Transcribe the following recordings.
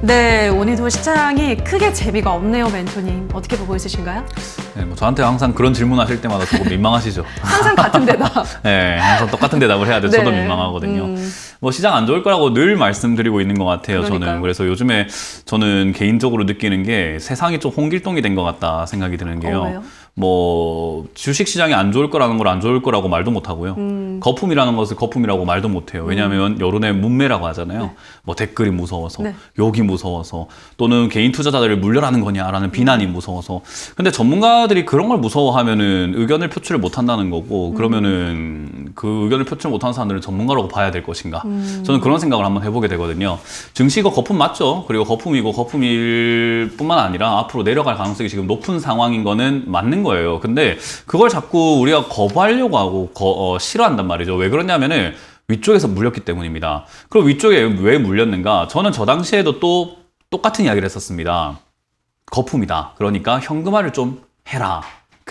네, 오늘도 시장이 크게 재미가 없네요, 멘토님. 어떻게 보고 있으신가요? 네, 뭐 저한테 항상 그런 질문하실 때마다 조금 민망하시죠. 항상 같은 대답. 네, 항상 똑같은 대답을 해야 돼서 저도 네. 민망하거든요. 뭐 시장 안 좋을 거라고 늘 말씀드리고 있는 것 같아요, 그러니까요. 저는. 그래서 요즘에 저는 개인적으로 느끼는 게 세상이 좀 홍길동이 된 것 같다 생각이 드는 게요. 왜요? 뭐 주식 시장이 안 좋을 거라는 걸 안 좋을 거라고 말도 못 하고요. 거품이라는 것을 거품이라고 말도 못 해요. 왜냐하면 여론의 문매라고 하잖아요. 네. 뭐 댓글이 무서워서, 네. 욕이 무서워서, 또는 개인 투자자들을 물려라는 거냐라는 비난이 무서워서. 근데 전문가들이 그런 걸 무서워하면은 의견을 표출을 못 한다는 거고, 그러면은 그 의견을 표출 못 하는 사람들은 전문가라고 봐야 될 것인가. 저는 그런 생각을 한번 해보게 되거든요. 증시가 거품 맞죠? 그리고 거품이고 거품일 뿐만 아니라 앞으로 내려갈 가능성이 지금 높은 상황인 거는 맞는 거예요. 근데 그걸 자꾸 우리가 거부하려고 하고 싫어한단 말이죠. 왜 그러냐면은 위쪽에서 물렸기 때문입니다. 그럼 위쪽에 왜 물렸는가? 저는 저 당시에도 또 똑같은 이야기를 했었습니다. 거품이다. 그러니까 현금화를 좀 해라.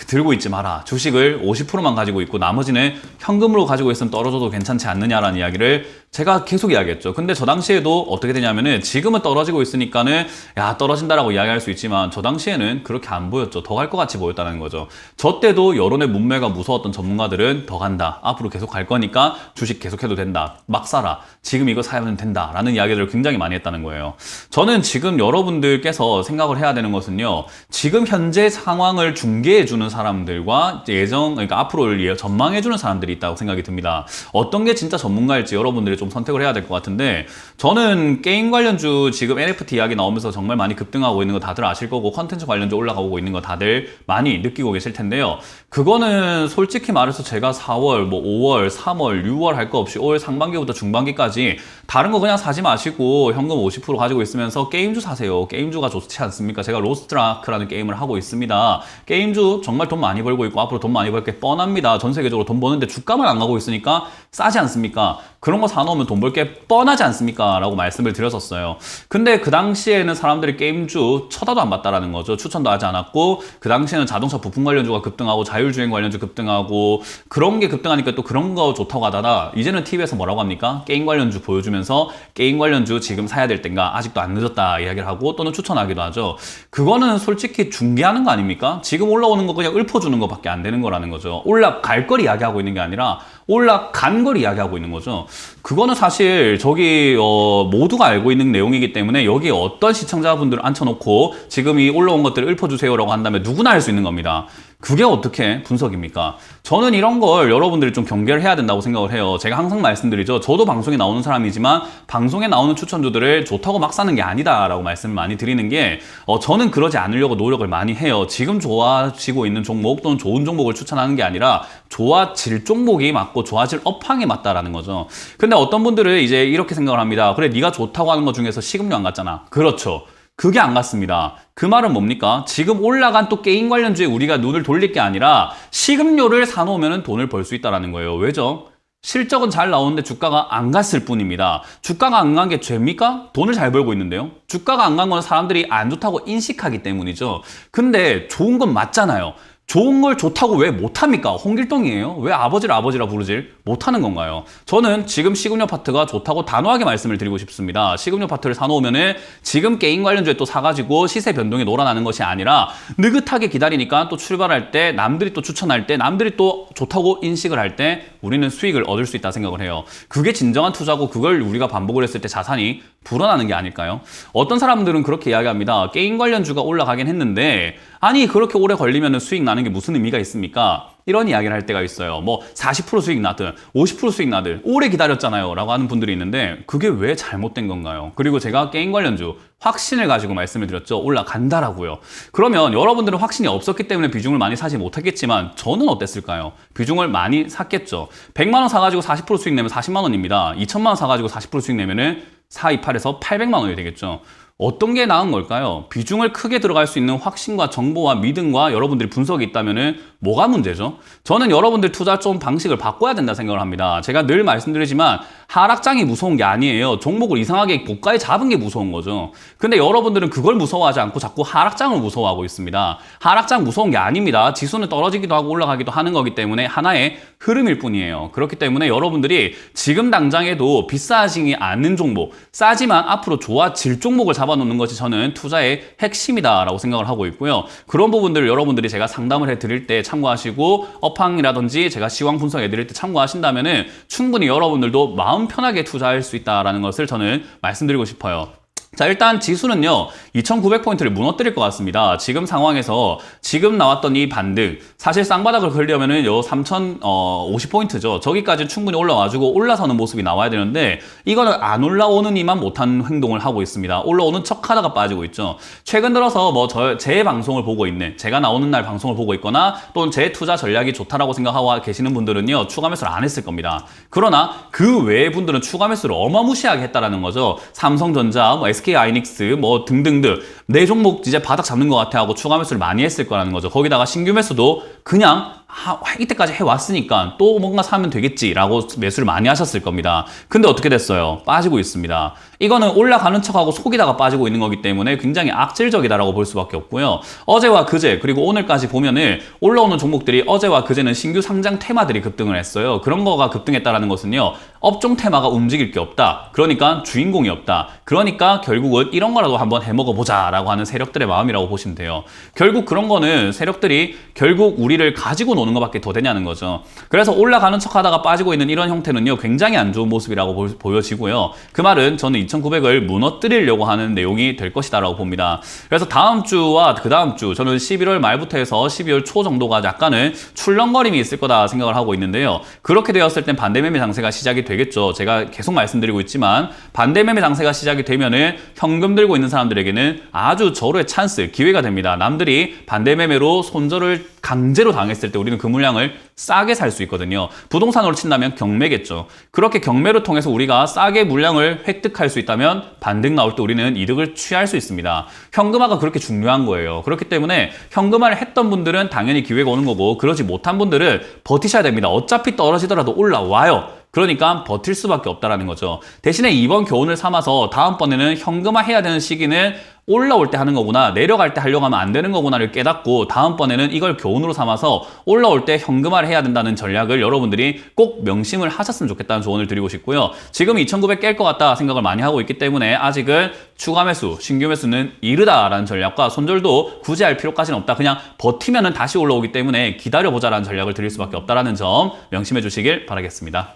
들고 있지 마라. 주식을 50%만 가지고 있고 나머지는 현금으로 가지고 있으면 떨어져도 괜찮지 않느냐라는 이야기를 제가 계속 이야기했죠. 근데 저 당시에도 어떻게 되냐면은 지금은 떨어지고 있으니까는 야 떨어진다라고 이야기할 수 있지만 저 당시에는 그렇게 안 보였죠. 더 갈 것 같이 보였다는 거죠. 저 때도 여론의 문매가 무서웠던 전문가들은 더 간다. 앞으로 계속 갈 거니까 주식 계속해도 된다. 막 사라. 지금 이거 사면 된다. 라는 이야기들을 굉장히 많이 했다는 거예요. 저는 지금 여러분들께서 생각을 해야 되는 것은요. 지금 현재 상황을 중개해주는 사람들과 그러니까 앞으로를 전망해주는 사람들이 있다고 생각이 듭니다. 어떤 게 진짜 전문가일지 여러분들이 좀 선택을 해야 될 것 같은데 저는 게임 관련주 지금 NFT 이야기 나오면서 정말 많이 급등하고 있는 거 다들 아실 거고 컨텐츠 관련주 올라가고 있는 거 다들 많이 느끼고 계실 텐데요. 그거는 솔직히 말해서 제가 4월, 뭐 5월, 3월, 6월 할 거 없이 올 상반기부터 중반기까지 다른 거 그냥 사지 마시고 현금 50% 가지고 있으면서 게임주 사세요. 게임주가 좋지 않습니까? 제가 로스트라크라는 게임을 하고 있습니다. 게임주 정말 돈 많이 벌고 있고 앞으로 돈 많이 벌 게 뻔합니다. 전 세계적으로 돈 버는데 주가만 안 가고 있으니까 싸지 않습니까? 그런 거 사놓으면 돈 벌 게 뻔하지 않습니까? 라고 말씀을 드렸었어요. 근데 그 당시에는 사람들이 게임주 쳐다도 안 봤다라는 거죠. 추천도 하지 않았고 그 당시에는 자동차 부품 관련주가 급등하고 자율주행 관련주 급등하고 그런 게 급등하니까 또 그런 거 좋다고 하다가 이제는 TV에서 뭐라고 합니까? 게임 관련주 보여주면서 게임 관련주 지금 사야 될 땐가 아직도 안 늦었다 이야기를 하고 또는 추천하기도 하죠. 그거는 솔직히 중개하는 거 아닙니까? 지금 올라오는 거 그냥 읊어주는 거밖에 안 되는 거라는 거죠. 올라갈 걸 이야기하고 있는 게 아니라 올라간 걸 이야기하고 있는 거죠. 그거는 사실 저기 모두가 알고 있는 내용이기 때문에 여기에 어떤 시청자분들을 앉혀놓고 지금 이 올라온 것들을 읊어주세요라고 한다면 누구나 알 수 있는 겁니다. 그게 어떻게 분석입니까? 저는 이런 걸 여러분들이 좀 경계를 해야 된다고 생각을 해요. 제가 항상 말씀드리죠. 저도 방송에 나오는 사람이지만 방송에 나오는 추천주들을 좋다고 막 사는 게 아니다라고 말씀을 많이 드리는 게 저는 그러지 않으려고 노력을 많이 해요. 지금 좋아지고 있는 종목 또는 좋은 종목을 추천하는 게 아니라 좋아질 종목이 맞고 좋아질 업황에 맞다라는 거죠. 근데 어떤 분들은 이제 이렇게 생각을 합니다. 그래 네가 좋다고 하는 것 중에서 식음료 안 갔잖아. 그렇죠. 그게 안 갔습니다. 그 말은 뭡니까? 지금 올라간 또 게임 관련주에 우리가 눈을 돌릴 게 아니라 식음료를 사놓으면 돈을 벌 수 있다는 거예요. 왜죠? 실적은 잘 나오는데 주가가 안 갔을 뿐입니다. 주가가 안 간 게 죄입니까? 돈을 잘 벌고 있는데요. 주가가 안 간 건 사람들이 안 좋다고 인식하기 때문이죠. 근데 좋은 건 맞잖아요. 좋은 걸 좋다고 왜 못합니까? 홍길동이에요? 왜 아버지를 아버지라 부르질 못하는 건가요? 저는 지금 식음료 파트가 좋다고 단호하게 말씀을 드리고 싶습니다. 식음료 파트를 사놓으면은 지금 게임 관련주에 또 사가지고 시세 변동에 놀아나는 것이 아니라 느긋하게 기다리니까 또 출발할 때 남들이 또 추천할 때 남들이 또 좋다고 인식을 할 때 우리는 수익을 얻을 수 있다 생각을 해요. 그게 진정한 투자고 그걸 우리가 반복을 했을 때 자산이 불어나는 게 아닐까요? 어떤 사람들은 그렇게 이야기합니다. 게임 관련주가 올라가긴 했는데 아니 그렇게 오래 걸리면 수익 나는 게 무슨 의미가 있습니까? 이런 이야기를 할 때가 있어요. 뭐 40% 수익 나든 50% 수익 나든 오래 기다렸잖아요 라고 하는 분들이 있는데 그게 왜 잘못된 건가요? 그리고 제가 게임 관련주 확신을 가지고 말씀을 드렸죠. 올라간다라고요. 그러면 여러분들은 확신이 없었기 때문에 비중을 많이 사지 못했겠지만 저는 어땠을까요? 비중을 많이 샀겠죠. 100만 원 사가지고 40% 수익 내면 40만 원입니다. 2천만 원 사가지고 40% 수익 내면은 428에서 800만 원이 되겠죠. 어떤 게 나은 걸까요? 비중을 크게 들어갈 수 있는 확신과 정보와 믿음과 여러분들이 분석이 있다면은 뭐가 문제죠? 저는 여러분들 투자 좀 방식을 바꿔야 된다 생각을 합니다. 제가 늘 말씀드리지만 하락장이 무서운 게 아니에요. 종목을 이상하게 고가에 잡은 게 무서운 거죠. 근데 여러분들은 그걸 무서워하지 않고 자꾸 하락장을 무서워하고 있습니다. 하락장 무서운 게 아닙니다. 지수는 떨어지기도 하고 올라가기도 하는 거기 때문에 하나의 흐름일 뿐이에요. 그렇기 때문에 여러분들이 지금 당장에도 비싸지지 않는 종목, 싸지만 앞으로 좋아질 종목을 잡아 잡아놓는 것이 저는 투자의 핵심이다라고 생각을 하고 있고요. 그런 부분들을 여러분들이 제가 상담을 해드릴 때 참고하시고 업황이라든지 제가 시황 분석해드릴 때 참고하신다면은 충분히 여러분들도 마음 편하게 투자할 수 있다라는 것을 저는 말씀드리고 싶어요. 자, 일단 지수는요, 2,900포인트를 무너뜨릴 것 같습니다. 지금 상황에서 지금 나왔던 이 반등, 사실 쌍바닥을 걸려면은 요 3,050포인트죠. 저기까지 충분히 올라와주고 올라서는 모습이 나와야 되는데, 이거는 안 올라오느니만 못한 행동을 하고 있습니다. 올라오는 척 하다가 빠지고 있죠. 최근 들어서 제 방송을 보고 있는, 제가 나오는 날 방송을 보고 있거나, 또는 제 투자 전략이 좋다라고 생각하고 계시는 분들은요, 추가 매수를 안 했을 겁니다. 그러나 그 외의 분들은 추가 매수를 어마무시하게 했다라는 거죠. 삼성전자, SK하이닉스 등등등 내 종목 이제 바닥 잡는 것 같아 하고 추가 매수를 많이 했을 거라는 거죠. 거기다가 신규 매수도 그냥 이때까지 해왔으니까 또 뭔가 사면 되겠지라고 매수를 많이 하셨을 겁니다. 근데 어떻게 됐어요? 빠지고 있습니다. 이거는 올라가는 척하고 속이다가 빠지고 있는 거기 때문에 굉장히 악질적이다라고 볼 수밖에 없고요. 어제와 그제 그리고 오늘까지 보면은 올라오는 종목들이 어제와 그제는 신규 상장 테마들이 급등을 했어요. 그런 거가 급등했다라는 것은요. 업종 테마가 움직일 게 없다. 그러니까 주인공이 없다. 그러니까 결국은 이런 거라도 한번 해먹어 보자라고 하는 세력들의 마음이라고 보시면 돼요. 결국 그런 거는 세력들이 결국 우리를 가지고 노는 것밖에 더 되냐는 거죠. 그래서 올라가는 척 하다가 빠지고 있는 이런 형태는요. 굉장히 안 좋은 모습이라고 보여지고요. 그 말은 저는 2,900을 무너뜨리려고 하는 내용이 될 것이다 라고 봅니다. 그래서 다음 주와 그 다음 주 저는 11월 말부터 해서 12월 초 정도가 약간은 출렁거림이 있을 거다 생각을 하고 있는데요. 그렇게 되었을 땐 반대매매 장세가 시작이 되겠죠. 제가 계속 말씀드리고 있지만 반대매매 장세가 시작이 되면은 현금 들고 있는 사람들에게는 아주 절호의 찬스, 기회가 됩니다. 남들이 반대매매로 손절을 강제로 당했을 때 우리는 그 물량을 싸게 살 수 있거든요. 부동산으로 친다면 경매겠죠. 그렇게 경매를 통해서 우리가 싸게 물량을 획득할 수 있다면 반등 나올 때 우리는 이득을 취할 수 있습니다. 현금화가 그렇게 중요한 거예요. 그렇기 때문에 현금화를 했던 분들은 당연히 기회가 오는 거고 그러지 못한 분들은 버티셔야 됩니다. 어차피 떨어지더라도 올라와요. 그러니까 버틸 수밖에 없다라는 거죠. 대신에 이번 교훈을 삼아서 다음번에는 현금화 해야 되는 시기는 올라올 때 하는 거구나, 내려갈 때 하려고 하면 안 되는 거구나를 깨닫고 다음번에는 이걸 교훈으로 삼아서 올라올 때 현금화를 해야 된다는 전략을 여러분들이 꼭 명심을 하셨으면 좋겠다는 조언을 드리고 싶고요. 지금 2,900 깰 것 같다 생각을 많이 하고 있기 때문에 아직은 추가 매수, 신규 매수는 이르다라는 전략과 손절도 굳이 할 필요까지는 없다. 그냥 버티면은 다시 올라오기 때문에 기다려보자라는 전략을 드릴 수밖에 없다라는 점 명심해 주시길 바라겠습니다.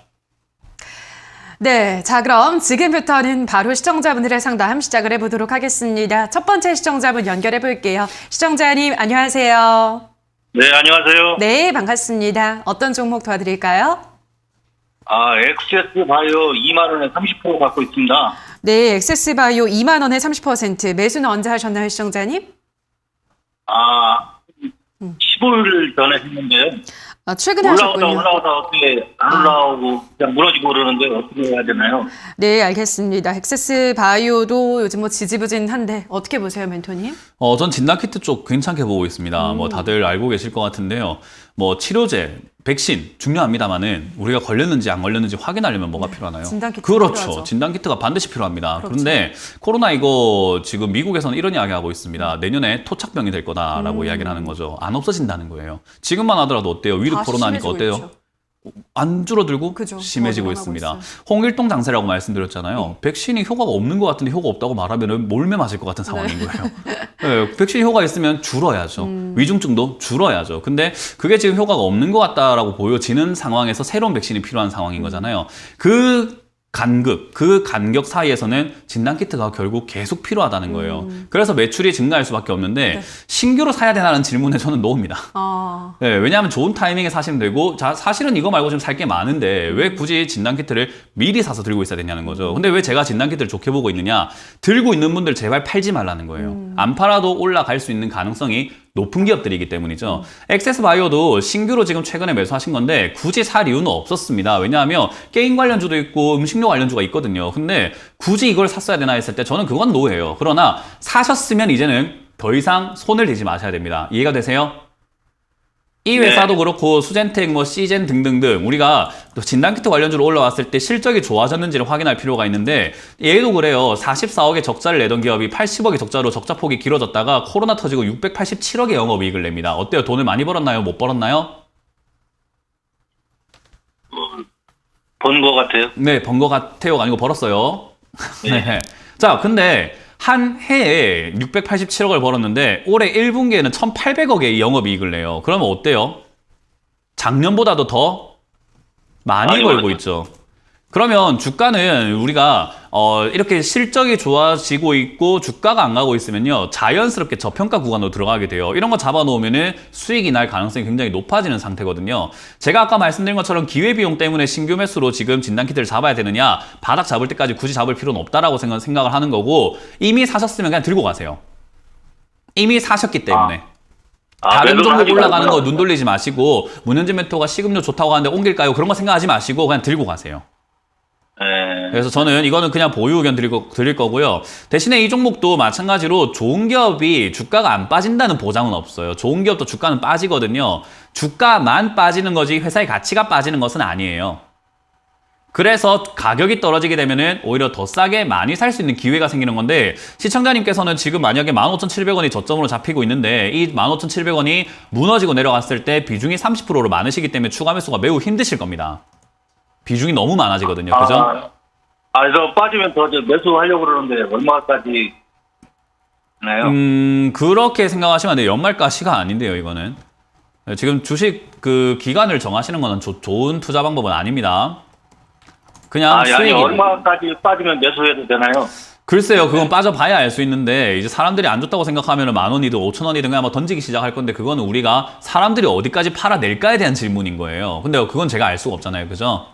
네, 자 그럼 지금부터는 바로 시청자분들의 상담 시작을 해보도록 하겠습니다. 첫 번째 시청자분 연결해 볼게요. 시청자님 안녕하세요. 네, 안녕하세요. 네, 반갑습니다. 어떤 종목 도와드릴까요? 엑세스 바이오 2만 원에 30% 갖고 있습니다. 네, 엑세스바이오 2만 원에 30%. 매수는 언제 하셨나요, 시청자님? 15일 전에 했는데요. 최근에 하셨군요. 올라오다 어떻게 안 올라오고 그냥 무너지고 그러는데 어떻게 해야 되나요? 네, 알겠습니다. 엑세스바이오도 요즘 지지부진한데 어떻게 보세요, 멘토님? 전 진단키트 쪽 괜찮게 보고 있습니다. 다들 알고 계실 것 같은데요. 치료제, 백신 중요합니다만은 우리가 걸렸는지 안 걸렸는지 확인하려면 뭐가 필요하나요? 진단키트 그렇죠. 필요하죠. 진단키트가 반드시 필요합니다. 그렇죠. 그런데 코로나 이거 지금 미국에서는 이런 이야기 하고 있습니다. 내년에 토착병이 될 거다라고 이야기를 하는 거죠. 안 없어진다는 거예요. 지금만 하더라도 어때요? 위드 다 코로나니까 심해지고 어때요? 있죠. 안 줄어들고 그죠. 심해지고 더 있습니다. 늘어나고 있어요. 홍일동 장세라고 말씀드렸잖아요. 백신이 효과가 없는 것 같은데 효과 없다고 말하면 몰매 맞을 것 같은 상황인 거예요. 네, 백신이 효과 있으면 줄어야죠. 위중증도 줄어야죠. 근데 그게 지금 효과가 없는 것 같다라고 보여지는 상황에서 새로운 백신이 필요한 상황인 거잖아요. 그 간격 사이에서는 진단키트가 결국 계속 필요하다는 거예요. 그래서 매출이 증가할 수밖에 없는데 네. 신규로 사야 되나는 질문에 저는 노입니다. 네, 왜냐하면 좋은 타이밍에 사시면 되고 사실은 이거 말고 좀 살 게 많은데 왜 굳이 진단키트를 미리 사서 들고 있어야 되냐는 거죠. 근데 왜 제가 진단키트를 좋게 보고 있느냐, 들고 있는 분들 제발 팔지 말라는 거예요. 안 팔아도 올라갈 수 있는 가능성이 높은 기업들이기 때문이죠. 엑세스바이오도 신규로 지금 최근에 매수하신 건데 굳이 살 이유는 없었습니다. 왜냐하면 게임 관련주도 있고 음식료 관련주가 있거든요. 근데 굳이 이걸 샀어야 되나 했을 때 저는 그건 노예요. 그러나 사셨으면 이제는 더 이상 손을 대지 마셔야 됩니다. 이해가 되세요? 이 회사도 그렇고 수젠텍, 시젠 등등등 우리가 진단키트 관련주로 올라왔을 때 실적이 좋아졌는지를 확인할 필요가 있는데 얘도 그래요. 44억의 적자를 내던 기업이 80억의 적자로 적자폭이 길어졌다가 코로나 터지고 687억의 영업이익을 냅니다. 어때요? 돈을 많이 벌었나요? 못 벌었나요? 번 거 같아요. 네, 번 거 같아요가 아니고 벌었어요. 네. 자, 근데 한 해에 687억을 벌었는데 올해 1분기에는 1,800억의 영업이익을 내요. 그러면 어때요? 작년보다도 더 많이 벌고 있죠. 그러면 주가는 우리가 이렇게 실적이 좋아지고 있고 주가가 안 가고 있으면요, 자연스럽게 저평가 구간으로 들어가게 돼요. 이런 거 잡아놓으면은 수익이 날 가능성이 굉장히 높아지는 상태거든요. 제가 아까 말씀드린 것처럼 기회비용 때문에 신규 매수로 지금 진단키트를 잡아야 되느냐, 바닥 잡을 때까지 굳이 잡을 필요는 없다라고 생각을 하는 거고, 이미 사셨으면 그냥 들고 가세요. 이미 사셨기 때문에. 다른 종목 올라가는 거 눈 돌리지 마시고, 문현진 멘토가 식음료 좋다고 하는데 옮길까요? 그런 거 생각하지 마시고 그냥 들고 가세요. 네. 그래서 저는 이거는 그냥 보유 의견 드릴 거고요. 대신에 이 종목도 마찬가지로 좋은 기업이 주가가 안 빠진다는 보장은 없어요. 좋은 기업도 주가는 빠지거든요. 주가만 빠지는 거지 회사의 가치가 빠지는 것은 아니에요. 그래서 가격이 떨어지게 되면은 오히려 더 싸게 많이 살 수 있는 기회가 생기는 건데, 시청자님께서는 지금 만약에 15,700원이 저점으로 잡히고 있는데 이 15,700원이 무너지고 내려갔을 때 비중이 30%로 많으시기 때문에 추가 매수가 매우 힘드실 겁니다. 비중이 너무 많아지거든요. 그죠? 그래서 빠지면 더 매수하려고 그러는데 얼마까지 나요? 그렇게 생각하시면 안 돼요. 연말가시가 아닌데요, 이거는. 지금 주식 그 기간을 정하시는 거는 좋은 투자 방법은 아닙니다. 그냥 아니, 수익이 얼마까지 빠지면 매수해도 되나요? 글쎄요, 그건 빠져봐야 알 수 있는데, 이제 사람들이 안 좋다고 생각하면 10,000원이든 5,000원이든 그냥 뭐 던지기 시작할 건데, 그거는 우리가 사람들이 어디까지 팔아낼까에 대한 질문인 거예요. 근데 그건 제가 알 수가 없잖아요. 그죠?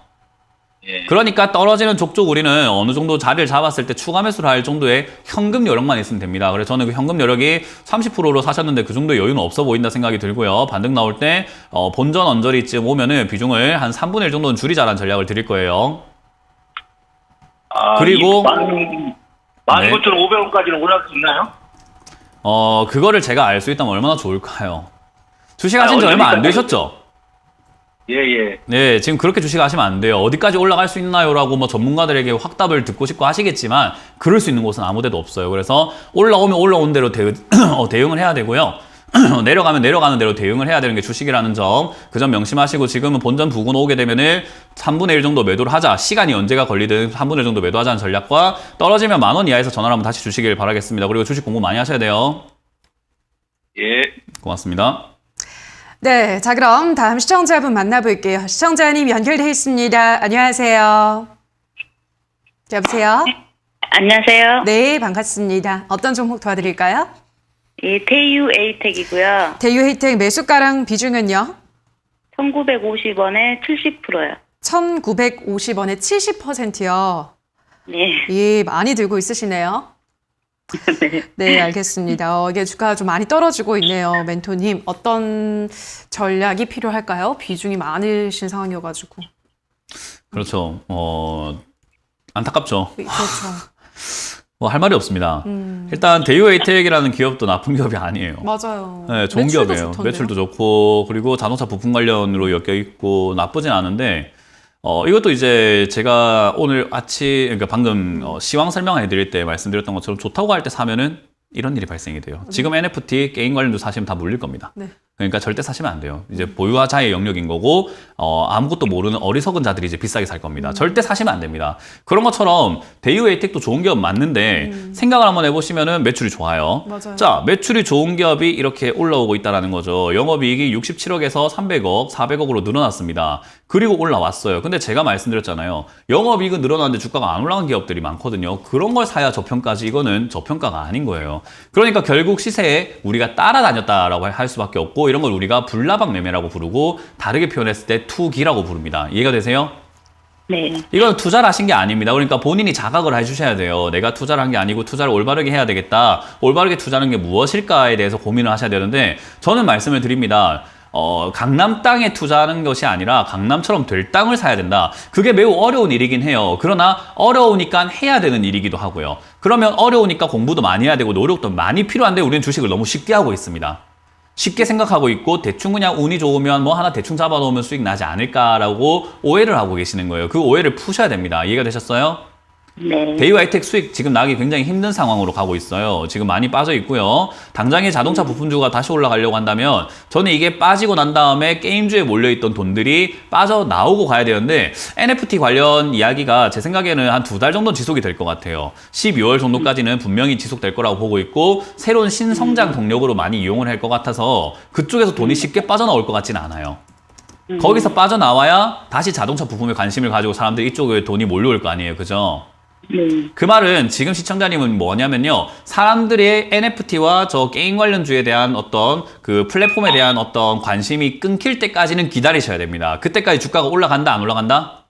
예. 그러니까 떨어지는 족족 우리는 어느 정도 자리를 잡았을 때 추가 매수를 할 정도의 현금 여력만 있으면 됩니다. 그래서 저는 그 현금 여력이 30%로 사셨는데 그 정도 여유는 없어 보인다 생각이 들고요. 반등 나올 때 본전 언저리쯤 오면은 비중을 한 3분의 1 정도는 줄이자라는 전략을 드릴 거예요. 그리고 19,500원까지는 올라갈 수 있나요? 그거를 제가 알 수 있다면 얼마나 좋을까요? 주식하신 지 얼마 안 되셨죠? 예. 네, 지금 그렇게 주식하시면 안 돼요. 어디까지 올라갈 수 있나요? 라고 뭐 전문가들에게 확답을 듣고 싶고 하시겠지만, 그럴 수 있는 곳은 아무 데도 없어요. 그래서 올라오면 올라온 대로 대응을 해야 되고요. 내려가면 내려가는 대로 대응을 해야 되는 게 주식이라는 점, 그 점 명심하시고, 지금은 본전 부근 오게 되면은 3분의 1 정도 매도를 하자. 시간이 언제가 걸리든 3분의 1 정도 매도하자는 전략과, 떨어지면 10,000원 이하에서 전화를 한번 다시 주시길 바라겠습니다. 그리고 주식 공부 많이 하셔야 돼요. 예. 고맙습니다. 네, 자 그럼 다음 시청자분 만나볼게요. 시청자님 연결돼 있습니다. 안녕하세요. 여보세요? 안녕하세요. 네, 반갑습니다. 어떤 종목 도와드릴까요? 예, 대유 에이텍이고요. 대유 혜택 매수가랑 비중은요? 1950원에 70%요. 1,950원에 70%요. 네. 예, 많이 들고 있으시네요. 네. 네, 알겠습니다. 이게 주가가 좀 많이 떨어지고 있네요. 멘토님, 어떤 전략이 필요할까요? 비중이 많으신 상황이어가지고. 그렇죠. 안타깝죠. 그렇죠. 뭐 할 말이 없습니다. 일단 대유 에이텍이라는 기업도 나쁜 기업이 아니에요. 맞아요. 네, 좋은 매출도 기업이에요. 좋던데요? 매출도 좋고, 그리고 자동차 부품 관련으로 엮여 있고 나쁘진 않은데, 이것도 이제 제가 오늘 그러니까 방금 시황 설명해 드릴 때 말씀드렸던 것처럼 좋다고 할 때 사면은 이런 일이 발생이 돼요. 지금 NFT 게임 관련도 사시면 다 물릴 겁니다. 네. 그러니까 절대 사시면 안 돼요. 이제 보유자의 영역인 거고, 아무것도 모르는 어리석은 자들이 이제 비싸게 살 겁니다. 절대 사시면 안 됩니다. 그런 것처럼 대유 에이텍도 좋은 기업 맞는데, 생각을 한번 해보시면은 매출이 좋아요. 맞아요. 자, 매출이 좋은 기업이 이렇게 올라오고 있다는 거죠. 영업이익이 67억에서 300억, 400억으로 늘어났습니다. 그리고 올라왔어요. 근데 제가 말씀드렸잖아요. 영업이익은 늘어났는데 주가가 안 올라간 기업들이 많거든요. 그런 걸 사야 저평가지, 이거는 저평가가 아닌 거예요. 그러니까 결국 시세에 우리가 따라다녔다라고 할 수밖에 없고, 이런 걸 우리가 불나방 매매라고 부르고, 다르게 표현했을 때 투기라고 부릅니다. 이해가 되세요? 네. 이건 투자를 하신 게 아닙니다. 그러니까 본인이 자각을 해주셔야 돼요. 내가 투자를 한 게 아니고 투자를 올바르게 해야 되겠다. 올바르게 투자하는 게 무엇일까에 대해서 고민을 하셔야 되는데, 저는 말씀을 드립니다. 강남 땅에 투자하는 것이 아니라 강남처럼 될 땅을 사야 된다. 그게 매우 어려운 일이긴 해요. 그러나 어려우니까 해야 되는 일이기도 하고요. 그러면 어려우니까 공부도 많이 해야 되고 노력도 많이 필요한데, 우리는 주식을 너무 쉽게 하고 있습니다. 쉽게 생각하고 있고, 대충 그냥 운이 좋으면 뭐 하나 대충 잡아놓으면 수익 나지 않을까라고 오해를 하고 계시는 거예요. 그 오해를 푸셔야 됩니다. 이해가 되셨어요? 네. 대이와이텍 수익 지금 나기 굉장히 힘든 상황으로 가고 있어요. 지금 많이 빠져 있고요. 당장에 자동차 부품주가 다시 올라가려고 한다면 저는 이게 빠지고 난 다음에 게임주에 몰려있던 돈들이 빠져나오고 가야 되는데 NFT 관련 이야기가 제 생각에는 한 2달 정도 지속이 될 것 같아요. 12월 정도까지는 분명히 지속될 거라고 보고 있고 새로운 신성장 동력으로 많이 이용을 할 것 같아서 그쪽에서 돈이 쉽게 빠져나올 것 같지는 않아요. 거기서 빠져나와야 다시 자동차 부품에 관심을 가지고 사람들이 이쪽에 돈이 몰려올 거 아니에요. 그죠? 그 말은 지금 시청자님은 뭐냐면요. 사람들의 NFT와 저 게임 관련주에 대한 어떤 그 플랫폼에 대한 어떤 관심이 끊길 때까지는 기다리셔야 됩니다. 그때까지 주가가 올라간다, 안 올라간다?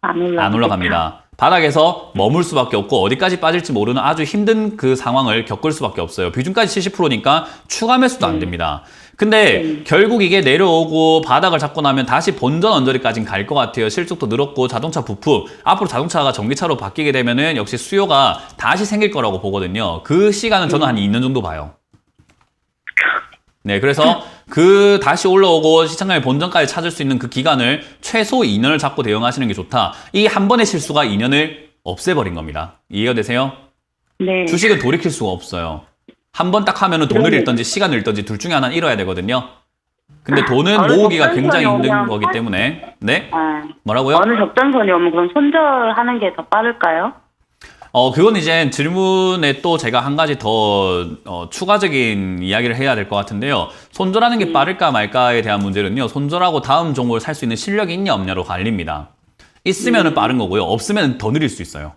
안 올라갑니다. 바닥에서 머물 수밖에 없고 어디까지 빠질지 모르는 아주 힘든 그 상황을 겪을 수밖에 없어요. 비중까지 70%니까 추가 매수도 안 됩니다. 근데 결국 이게 내려오고 바닥을 잡고 나면 다시 본전 언저리까지는 갈 것 같아요. 실적도 늘었고 자동차 부품, 앞으로 자동차가 전기차로 바뀌게 되면은 역시 수요가 다시 생길 거라고 보거든요. 그 시간은 저는 한 2년 정도 봐요. 네, 그래서 그 다시 올라오고 시장의 본전까지 찾을 수 있는 그 기간을 최소 2년을 잡고 대응하시는 게 좋다. 이 한 번의 실수가 2년을 없애버린 겁니다. 이해가 되세요? 네. 주식은 돌이킬 수가 없어요. 한 번 딱 하면은 돈을 잃든지 시간을 잃든지 둘 중에 하나는 잃어야 되거든요. 근데 돈은 어느 모으기가 적정선이 굉장히 힘든 오면 거기 때문에. 네? 아, 뭐라고요? 어느 적정선이 오면 그럼 손절하는 게 더 빠를까요? 그건 이제 질문에 또 제가 한 가지 더 추가적인 이야기를 해야 될 것 같은데요. 손절하는 게 빠를까 말까에 대한 문제는요. 손절하고 다음 종목을 살 수 있는 실력이 있냐 없냐로 갈립니다. 있으면은 빠른 거고요. 없으면 더 느릴 수 있어요.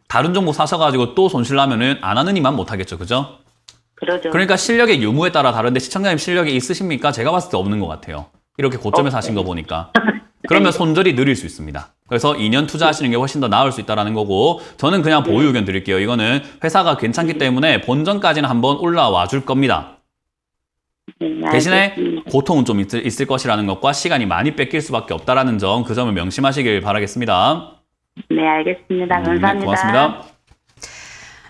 다른 종목 사셔가지고 또 손실 나면은 안 하는 이만 못 하겠죠. 그죠? 그러죠. 그러니까 실력의 유무에 따라 다른데 시청자님 실력이 있으십니까? 제가 봤을 때 없는 것 같아요. 이렇게 고점에 사신 거 보니까. 그러면 손절이 느릴 수 있습니다. 그래서 2년 투자하시는 게 훨씬 더 나을 수 있다는 거고 저는 그냥 보유 의견 드릴게요. 이거는 회사가 괜찮기 때문에 본전까지는 한번 올라와 줄 겁니다. 대신에 알겠습니다. 고통은 좀 있을 것이라는 것과 시간이 많이 뺏길 수밖에 없다는 점, 그 점을 명심하시길 바라겠습니다. 네, 알겠습니다. 감사합니다. 네, 고맙습니다.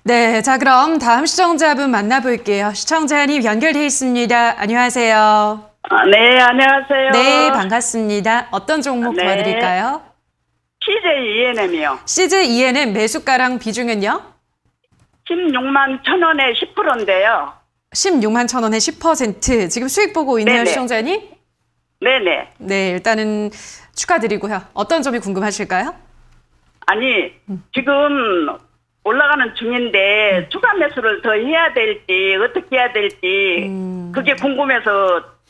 네, 자 그럼 다음 시청자분 만나볼게요. 시청자님 연결돼 있습니다. 안녕하세요. 네, 안녕하세요. 네, 반갑습니다. 어떤 종목 네. 도와드릴까요? CJ ENM이요. CJENM 매수가랑 비중은요? 16만 1,000원에 10%인데요. 16만 1,000원에 10%. 지금 수익 보고 있네요, 네네. 시청자님? 네네. 네, 일단은 축하드리고요. 어떤 점이 궁금하실까요? 아니, 지금 올라가는 중인데 추가 매수를 더 해야 될지 어떻게 해야 될지 그게 궁금해서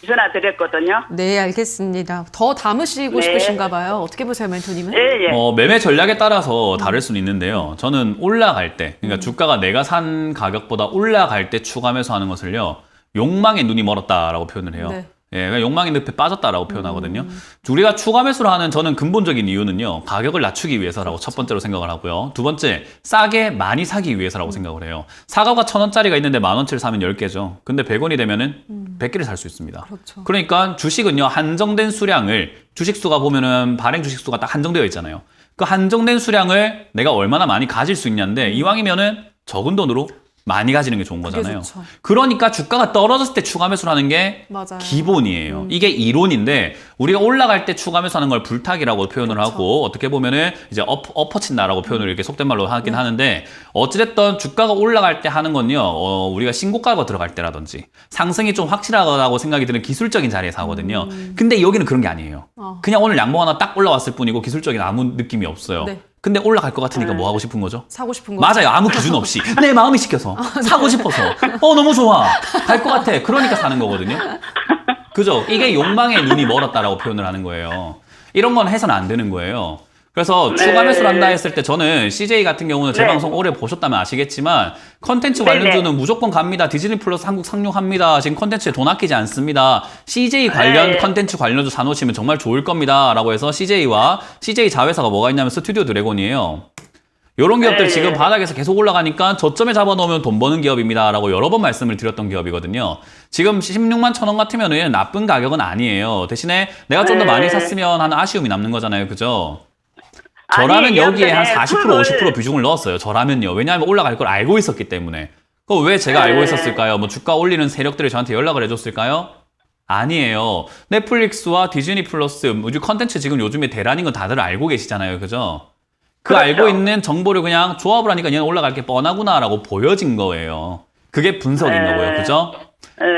전화 드렸거든요. 네, 알겠습니다. 더 담으시고 네. 싶으신가 봐요. 어떻게 보세요, 멘토님은? 예, 예. 매매 전략에 따라서 다를 수는 있는데요. 저는 올라갈 때, 그러니까 주가가 내가 산 가격보다 올라갈 때 추가 매수하는 것을요, 욕망의 눈이 멀었다라고 표현을 해요. 네. 예, 그러니까 욕망의 늪에 빠졌다라고 표현하거든요. 우리가 추가 매수를 하는 저는 근본적인 이유는요, 가격을 낮추기 위해서라고 첫 번째로 생각을 하고요. 두 번째, 싸게 많이 사기 위해서라고 생각을 해요. 사과가 1,000원짜리가 있는데 10,000원치를 사면 10개죠. 근데 100원이 되면은 100개를 살 수 있습니다. 그렇죠. 그러니까 주식은요, 한정된 수량을, 주식수가 보면은 발행 주식수가 딱 한정되어 있잖아요. 그 한정된 수량을 내가 얼마나 많이 가질 수 있냐인데, 이왕이면은 적은 돈으로 많이 가지는 게 좋은 그게 거잖아요. 좋죠. 그러니까 주가가 떨어졌을 때 추가 매수를 하는 게 맞아요. 기본이에요. 이게 이론인데 우리가 올라갈 때 추가 매수하는 걸 불타기라고 표현을 그렇죠. 하고 어떻게 보면은 이제 엎어친다라고 표현을 이렇게 속된 말로 하긴 하는데 어찌됐든 주가가 올라갈 때 하는 건요. 우리가 신고가가 들어갈 때라든지 상승이 좀 확실하다고 생각이 드는 기술적인 자리에서 하거든요. 근데 여기는 그런 게 아니에요. 그냥 오늘 양봉 하나 딱 올라왔을 뿐이고 기술적인 아무 느낌이 없어요. 네. 근데 올라갈 것 같으니까 뭐 하고 싶은 거죠? 사고 싶은 거. 맞아요. 아무 기준 없이. 내 마음이 시켜서. 사고 싶어서. 너무 좋아. 갈 것 같아. 그러니까 사는 거거든요. 그죠? 이게 욕망의 눈이 멀었다라고 표현을 하는 거예요. 이런 건 해서는 안 되는 거예요. 그래서 추가 매수를 한다 했을 때 저는 CJ 같은 경우는 제 네. 방송 오래 보셨다면 아시겠지만 컨텐츠 네네. 관련주는 무조건 갑니다. 디즈니 플러스 한국 상용합니다. 지금 컨텐츠에 돈 아끼지 않습니다. CJ 관련 네. 컨텐츠 관련주 사놓으시면 정말 좋을 겁니다. 라고 해서 CJ와 CJ 자회사가 뭐가 있냐면 스튜디오 드래곤이에요. 이런 기업들 네. 지금 바닥에서 계속 올라가니까 저점에 잡아놓으면 돈 버는 기업입니다. 라고 여러 번 말씀을 드렸던 기업이거든요. 지금 16만 1,000원 같으면 나쁜 가격은 아니에요. 대신에 내가 좀 더 네. 많이 샀으면 하는 아쉬움이 남는 거잖아요. 그죠? 저라면 아니, 여기에 한 예전에 40%, 흙을- 50% 비중을 넣었어요. 저라면요. 왜냐하면 올라갈 걸 알고 있었기 때문에. 그거 왜 제가 알고 네. 있었을까요? 뭐 주가 올리는 세력들이 저한테 연락을 해줬을까요? 아니에요. 넷플릭스와 디즈니 플러스, 우주 컨텐츠 지금 요즘에 대란인 건 다들 알고 계시잖아요. 그죠? 그 그렇죠. 알고 있는 정보를 그냥 조합을 하니까 얘는 올라갈 게 뻔하구나라고 보여진 거예요. 그게 분석인 거고요. 그죠?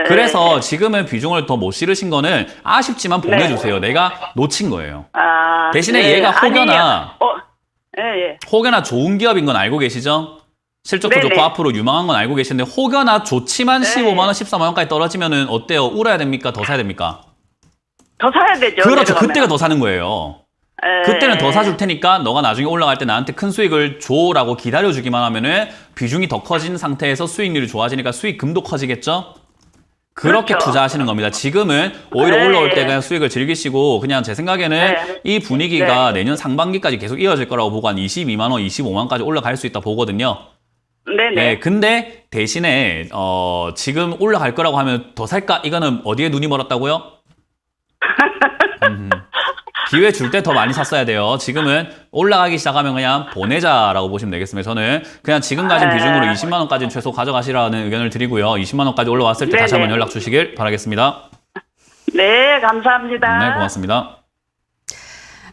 그래서 지금은 비중을 더 못 실으신 거는 아쉽지만 보내주세요. 내가 놓친 거예요. 아, 대신에 네. 얘가 혹여나 예. 혹여나 좋은 기업인 건 알고 계시죠? 실적도 네네. 좋고 앞으로 유망한 건 알고 계시는데 혹여나 좋지만 15만 원, 14만 원까지 떨어지면은 어때요? 울어야 됩니까? 더 사야 됩니까? 더 사야 되죠. 그렇죠. 내려가면. 그때가 더 사는 거예요. 그때는 더 사줄 테니까 너가 나중에 올라갈 때 나한테 큰 수익을 줘라고 기다려주기만 하면은 비중이 더 커진 상태에서 수익률이 좋아지니까 수익금도 커지겠죠? 그렇게 그렇죠. 투자하시는 겁니다. 지금은 오히려 네. 올라올 때 그냥 수익을 즐기시고 그냥 제 생각에는 네. 이 분위기가 내년 상반기까지 계속 이어질 거라고 보고 한 22만 원, 25만 원까지 올라갈 수 있다 보거든요. 네네. 네, 근데 대신에 지금 올라갈 거라고 하면 더 살까? 이거는 어디에 눈이 멀었다고요? 기회 줄 때 더 많이 샀어야 돼요. 지금은 올라가기 시작하면 그냥 보내자라고 보시면 되겠습니다. 저는 그냥 지금 가진 비중으로 20만 원까지는 최소 가져가시라는 의견을 드리고요. 20만 원까지 올라왔을 때 다시 네네. 한번 연락 주시길 바라겠습니다. 네, 감사합니다. 네, 고맙습니다.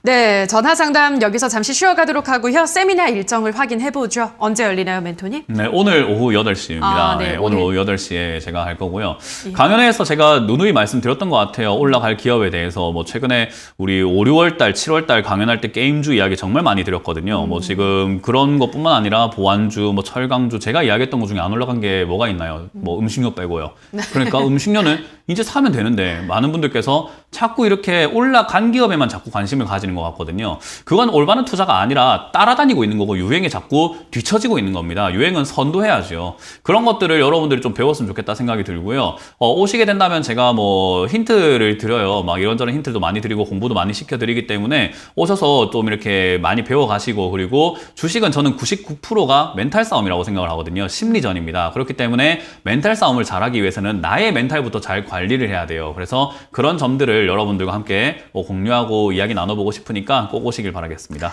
네, 전화 상담 여기서 잠시 쉬어가도록 하고요. 세미나 일정을 확인해보죠. 언제 열리나요, 멘토님? 네, 오늘 오후 8시입니다. 아, 네, 네, 오늘 오늘. 오후 8시에 제가 할 거고요. 예. 강연회에서 제가 누누이 말씀드렸던 것 같아요. 올라갈 기업에 대해서 뭐 최근에 우리 5, 6월 달, 7월 달 강연할 때 게임주 이야기 정말 많이 드렸거든요. 뭐 지금 그런 것뿐만 아니라 보안주, 뭐 철강주, 제가 이야기했던 것 중에 안 올라간 게 뭐가 있나요? 뭐 음식료 빼고요. 그러니까 음식료는 이제 사면 되는데 많은 분들께서 자꾸 이렇게 올라간 기업에만 자꾸 관심을 가지는 것 같거든요. 그건 올바른 투자가 아니라 따라다니고 있는 거고 유행에 자꾸 뒤처지고 있는 겁니다. 유행은 선도해야죠. 그런 것들을 여러분들이 좀 배웠으면 좋겠다 생각이 들고요. 오시게 된다면 제가 뭐 힌트를 드려요. 막 이런저런 힌트도 많이 드리고 공부도 많이 시켜드리기 때문에 오셔서 좀 이렇게 많이 배워가시고 그리고 주식은 저는 99%가 멘탈 싸움이라고 생각을 하거든요. 심리전입니다. 그렇기 때문에 멘탈 싸움을 잘하기 위해서는 나의 멘탈부터 잘 관리를 해야 돼요. 그래서 그런 점들을 여러분들과 함께 공유하고 이야기 나눠보고 싶으니까 꼭 오시길 바라겠습니다.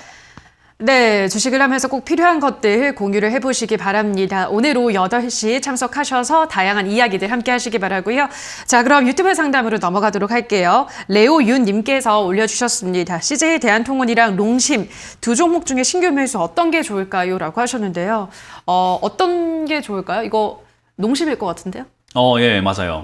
네, 주식을 하면서 꼭 필요한 것들 공유를 해보시기 바랍니다. 오늘 오후 8시 참석하셔서 다양한 이야기들 함께 하시기 바라고요. 자, 그럼 유튜브 상담으로 넘어가도록 할게요. 레오윤님께서 올려주셨습니다. CJ 대한통운이랑 롱심 두 종목 중에 신규 매수 어떤 게 좋을까요? 라고 하셨는데요. 어떤 게 좋을까요? 이거 농심일 것 같은데요? 예, 맞아요.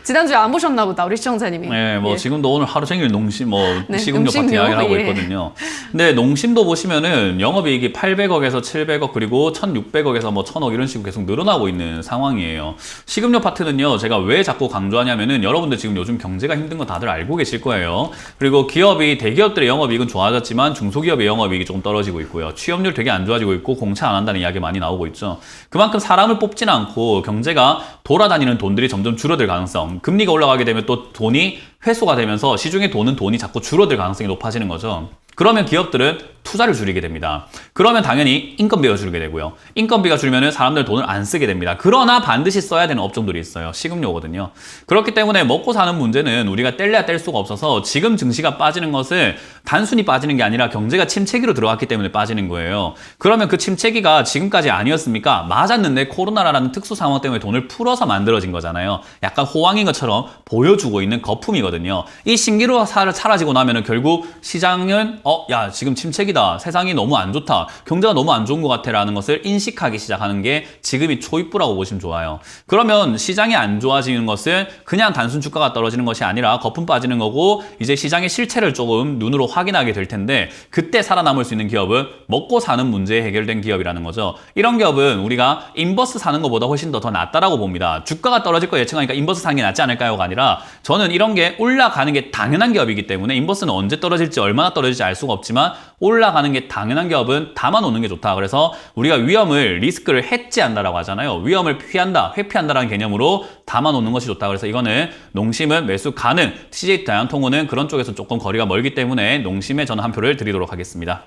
지난주에 안 보셨나 보다, 우리 시청자님이. 네, 뭐 예. 지금도 오늘 하루 종일 농심, 네, 식음료 파티 음식료, 이야기를 하고 예. 있거든요. 근데 농심도 보시면은 영업이익이 800억에서 700억 그리고 1600억에서 뭐 1000억 이런 식으로 계속 늘어나고 있는 상황이에요. 식음료 파트는요, 제가 왜 자꾸 강조하냐면은 여러분들 지금 요즘 경제가 힘든 거 다들 알고 계실 거예요. 그리고 대기업들의 영업이익은 좋아졌지만 중소기업의 영업이익이 조금 떨어지고 있고요. 취업률 되게 안 좋아지고 있고 공차 안 한다는 이야기 많이 나오고 있죠. 그만큼 사람을 뽑지는 않고 경제가 돌아다니는 돈들이 점점 줄어들 가능성, 금리가 올라가게 되면 또 돈이 회수가 되면서 시중에 도는 돈이 자꾸 줄어들 가능성이 높아지는 거죠. 그러면 기업들은 투자를 줄이게 됩니다. 그러면 당연히 인건비가 줄게 되고요. 인건비가 줄면은 사람들 돈을 안 쓰게 됩니다. 그러나 반드시 써야 되는 업종들이 있어요. 식음료거든요. 그렇기 때문에 먹고 사는 문제는 우리가 뗄래야 뗄 수가 없어서 지금 증시가 빠지는 것은 단순히 빠지는 게 아니라 경제가 침체기로 들어갔기 때문에 빠지는 거예요. 그러면 그 침체기가 지금까지 아니었습니까? 맞았는데 코로나라는 특수 상황 때문에 돈을 풀어서 만들어진 거잖아요. 약간 호황인 것처럼 보여주고 있는 거품이거든요. 이 신기루 사라지고 나면은 결국 시장은 야, 지금 침체기다. 세상이 너무 안 좋다. 경제가 너무 안 좋은 것 같아. 라는 것을 인식하기 시작하는 게 지금이 초입부라고 보시면 좋아요. 그러면 시장이 안 좋아지는 것은 그냥 단순 주가가 떨어지는 것이 아니라 거품 빠지는 거고 이제 시장의 실체를 조금 눈으로 확인하게 될 텐데 그때 살아남을 수 있는 기업은 먹고 사는 문제에 해결된 기업이라는 거죠. 이런 기업은 우리가 인버스 사는 것보다 훨씬 더 낫다라고 봅니다. 주가가 떨어질 거 예측하니까 인버스 사는 게 낫지 않을까요가 아니라 저는 이런 게 올라가는 게 당연한 기업이기 때문에 인버스는 언제 떨어질지 얼마나 떨어질지 알 수가 없지만 올라가는 게 당연한 기업은 담아놓는 게 좋다. 그래서 우리가 리스크를 해지한다라고 하잖아요. 위험을 피한다, 회피한다라는 개념으로 담아놓는 것이 좋다. 그래서 이거는 농심은 매수 가능, CJ 대한통운은 그런 쪽에서 조금 거리가 멀기 때문에 농심에 저는 한 표를 드리도록 하겠습니다.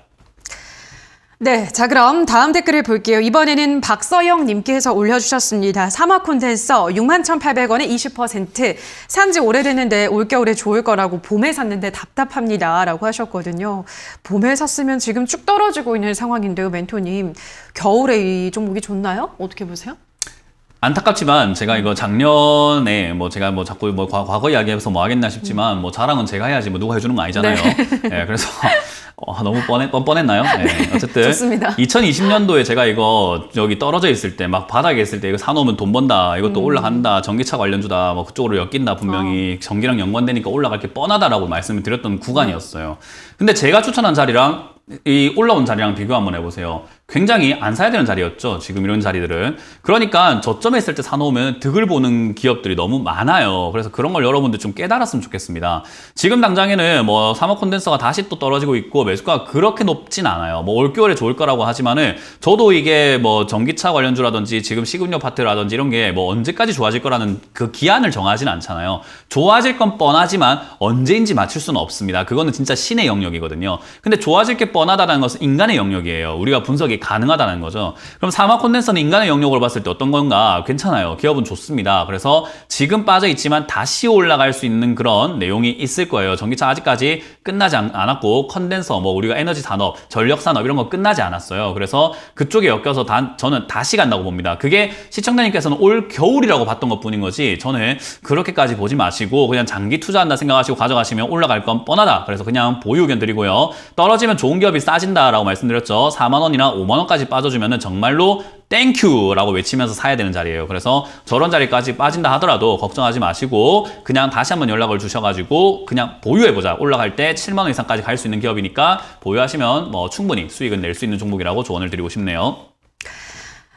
네, 자 그럼 다음 댓글을 볼게요. 이번에는 박서영 님께서 올려주셨습니다. 사막 콘덴서 61,800원에 20%. 산지 오래됐는데 올겨울에 좋을 거라고 봄에 샀는데 답답합니다. 라고 하셨거든요. 봄에 샀으면 지금 쭉 떨어지고 있는 상황인데요, 멘토님. 겨울에 이 종목이 좋나요? 어떻게 보세요? 안타깝지만 제가 이거 작년에 제가 자꾸 과거 이야기해서 뭐 하겠나 싶지만 자랑은 제가 해야지 누가 해주는 거 아니잖아요. 네. 그래서 너무 뻔뻔했나요? 네, 어쨌든 좋습니다. 2020년도에 제가 이거 여기 떨어져 있을 때 막 바닥에 있을 때 이거 사놓으면 돈 번다, 이것도 올라간다, 전기차 관련주다, 뭐 그쪽으로 엮인다, 분명히 전기랑 연관되니까 올라갈 게 뻔하다라고 말씀을 드렸던 구간이었어요. 근데 제가 추천한 자리랑 이 올라온 자리랑 비교 한번 해보세요. 굉장히 안 사야 되는 자리였죠, 지금 이런 자리들은. 그러니까 저점에 있을 때 사놓으면 득을 보는 기업들이 너무 많아요. 그래서 그런 걸 여러분들 좀 깨달았으면 좋겠습니다. 지금 당장에는 뭐 사막 콘덴서가 다시 또 떨어지고 있고 매수가가 그렇게 높진 않아요. 뭐 올겨울에 좋을 거라고 하지만은 저도 이게 뭐 전기차 관련주라든지 지금 식음료 파트라든지 이런 게 뭐 언제까지 좋아질 거라는 그 기한을 정하진 않잖아요. 좋아질 건 뻔하지만 언제인지 맞출 수는 없습니다. 그거는 진짜 신의 영역이거든요. 근데 좋아질 게 뻔하다는 것은 인간의 영역이에요. 우리가 분석이 가능하다는 거죠. 그럼 사막 콘덴서는 인간의 영역으로 봤을 때 어떤 건가? 괜찮아요. 기업은 좋습니다. 그래서 지금 빠져 있지만 다시 올라갈 수 있는 그런 내용이 있을 거예요. 전기차 아직까지 끝나지 않았고 컨덴서, 뭐 우리가 에너지 산업, 전력 산업 이런 거 끝나지 않았어요. 그래서 그쪽에 엮여서 저는 다시 간다고 봅니다. 그게 시청자님께서는 올 겨울이라고 봤던 것뿐인 거지 저는 그렇게까지 보지 마시고 그냥 장기 투자한다 생각하시고 가져가시면 올라갈 건 뻔하다. 그래서 그냥 보유 의견 드리고요. 떨어지면 좋은 기업이 싸진다라고 말씀드렸죠. 4만 원이나 5만 원까지 빠져주면은 정말로 땡큐라고 외치면서 사야 되는 자리예요. 그래서 저런 자리까지 빠진다 하더라도 걱정하지 마시고 그냥 다시 한번 연락을 주셔가지고 그냥 보유해보자. 올라갈 때 7만 원 이상까지 갈 수 있는 기업이니까 보유하시면 뭐 충분히 수익은 낼 수 있는 종목이라고 조언을 드리고 싶네요.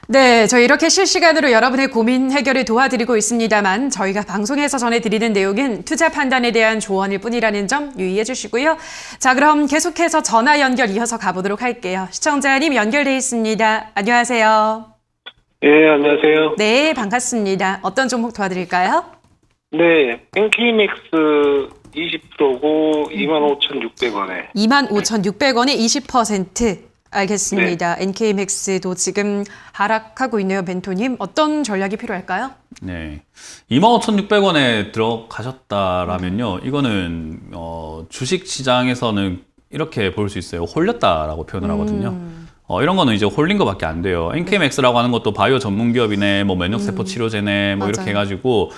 네, 저희 이렇게 실시간으로 여러분의 고민 해결을 도와드리고 있습니다만 저희가 방송에서 전해드리는 내용은 투자 판단에 대한 조언일 뿐이라는 점 유의해 주시고요. 자, 그럼 계속해서 전화 연결 이어서 가보도록 할게요. 시청자님 연결돼 있습니다. 안녕하세요. 예, 안녕하세요. 네, 반갑습니다. 어떤 종목 도와드릴까요? 네, NK맥스 20%고 25,600원에. 25,600원에 20%. 알겠습니다. NK맥스도 지금 하락하고 있네요. 벤토님. 어떤 전략이 필요할까요? 네. 25,600원에 들어가셨다라면요. 이거는, 주식 시장에서는 이렇게 볼 수 있어요. 홀렸다라고 표현을 하거든요. 이런 거는 이제 홀린 거밖에 안 돼요. NK맥스라고 하는 것도 바이오 전문 기업이네, 뭐 면역세포 치료제네, 뭐 맞아요. 이렇게 해가지고,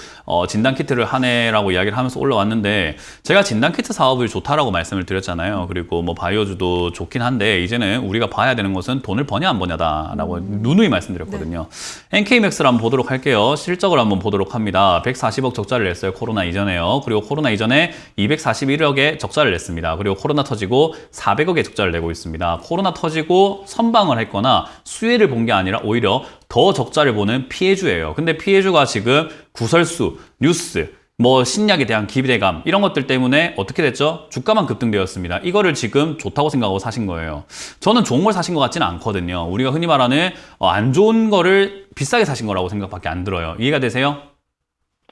진단키트를 하네라고 이야기를 하면서 올라왔는데, 제가 진단키트 사업을 좋다라고 말씀을 드렸잖아요. 그리고 뭐 바이오주도 좋긴 한데, 이제는 우리가 봐야 되는 것은 돈을 버냐 안 버냐다라고 누누이 말씀드렸거든요. NK맥스를 한번 보도록 할게요. 실적을 한번 보도록 합니다. 140억 적자를 냈어요. 코로나 이전에요. 그리고 코로나 이전에 241억의 적자를 냈습니다. 그리고 코로나 터지고 400억의 적자를 내고 있습니다. 코로나 터지고 선방을 했거나 수혜를 본 게 아니라 오히려 더 적자를 보는 피해주예요. 근데 피해주가 지금 구설수, 뉴스, 뭐 신약에 대한 기대감 이런 것들 때문에 어떻게 됐죠? 주가만 급등되었습니다. 이거를 지금 좋다고 생각하고 사신 거예요. 저는 좋은 걸 사신 것 같지는 않거든요. 우리가 흔히 말하는 안 좋은 거를 비싸게 사신 거라고 생각밖에 안 들어요. 이해가 되세요?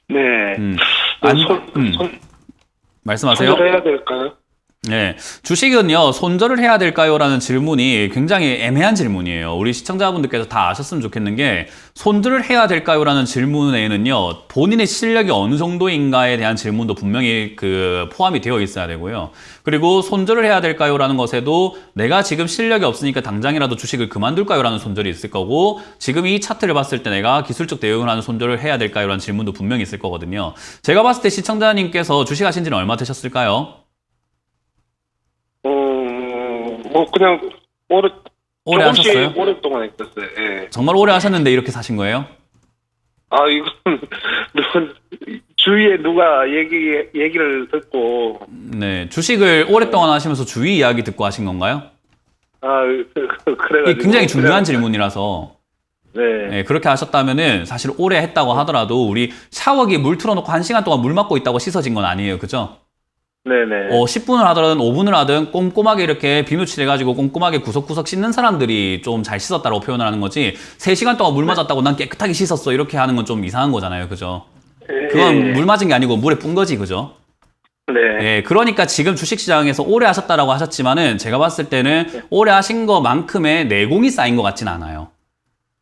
네. 말씀하세요. 손절해야 될까요? 네. 주식은요, 손절을 해야 될까요? 라는 질문이 굉장히 애매한 질문이에요. 우리 시청자분들께서 다 아셨으면 좋겠는 게, 손절을 해야 될까요? 라는 질문에는요, 본인의 실력이 어느 정도인가에 대한 질문도 분명히 포함이 되어 있어야 되고요. 그리고 손절을 해야 될까요? 라는 것에도 내가 지금 실력이 없으니까 당장이라도 주식을 그만둘까요? 라는 손절이 있을 거고, 지금 이 차트를 봤을 때 내가 기술적 대응을 하는 손절을 해야 될까요? 라는 질문도 분명히 있을 거거든요. 제가 봤을 때 시청자님께서 주식하신 지는 얼마 되셨을까요? 뭐 그냥 오래 조금씩 하셨어요? 오랫동안 했었어요. 예. 정말 오래 하셨는데 이렇게 사신 거예요? 아, 이건 주위에 누가 얘기를 듣고 네. 주식을 오랫동안 하시면서 주위 이야기 듣고 하신 건가요? 그래가지고 이게 굉장히 중요한 질문이라서. 네. 네, 그렇게 하셨다면은 사실 오래 했다고 하더라도 우리 샤워기 물 틀어놓고 1시간 동안 물 맞고 있다고 씻어진 건 아니에요. 그죠? 네네. 10분을 하든 5분을 하든 꼼꼼하게 이렇게 비누칠 해가지고 꼼꼼하게 구석구석 씻는 사람들이 좀 잘 씻었다고 표현을 하는 거지 3시간 동안 물 맞았다고 난 깨끗하게 씻었어 이렇게 하는 건 좀 이상한 거잖아요. 그죠? 그건 물 맞은 게 아니고 물에 뿜 거지. 그죠? 네. 예, 그러니까 지금 주식시장에서 오래 하셨다라고 하셨지만은 제가 봤을 때는 오래 하신 것만큼의 내공이 쌓인 것 같진 않아요.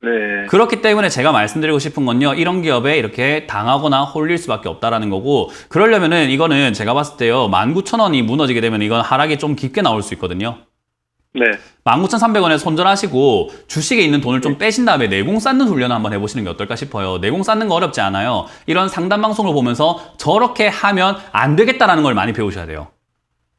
네. 그렇기 때문에 제가 말씀드리고 싶은 건요, 이런 기업에 이렇게 당하거나 홀릴 수밖에 없다라는 거고, 그러려면은 이거는 제가 봤을 때요, 19,000원이 무너지게 되면 이건 하락이 좀 깊게 나올 수 있거든요. 네. 19,300원에 손절하시고 주식에 있는 돈을 좀 빼신 다음에 내공 쌓는 훈련을 한번 해보시는 게 어떨까 싶어요. 내공 쌓는 거 어렵지 않아요. 이런 상담 방송을 보면서 저렇게 하면 안 되겠다라는 걸 많이 배우셔야 돼요.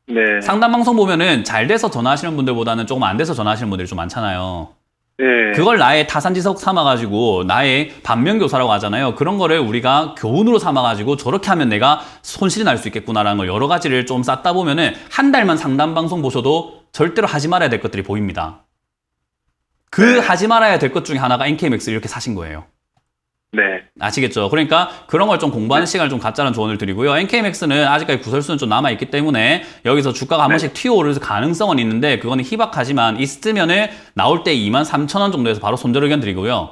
네. 상담 방송 보면은 잘 돼서 전화하시는 분들보다는 조금 안 돼서 전화하시는 분들이 좀 많잖아요. 네. 그걸 나의 타산지석 삼아가지고 나의 반면교사라고 하잖아요. 그런 거를 우리가 교훈으로 삼아가지고 저렇게 하면 내가 손실이 날 수 있겠구나라는 걸 여러 가지를 좀 쌓다 보면은 한 달만 상담 방송 보셔도 절대로 하지 말아야 될 것들이 보입니다. 그 하지 말아야 될 것 중에 하나가 NKMX 이렇게 사신 거예요. 네. 아시겠죠? 그러니까 그런 걸 좀 공부하는 시간을 좀 갖자는 조언을 드리고요. NKMX는 아직까지 구설수는 좀 남아있기 때문에 여기서 주가가 한 번씩 튀어오를 가능성은 있는데 그거는 희박하지만 있으면은 나올 때 23,000원 정도에서 바로 손절 의견 드리고요.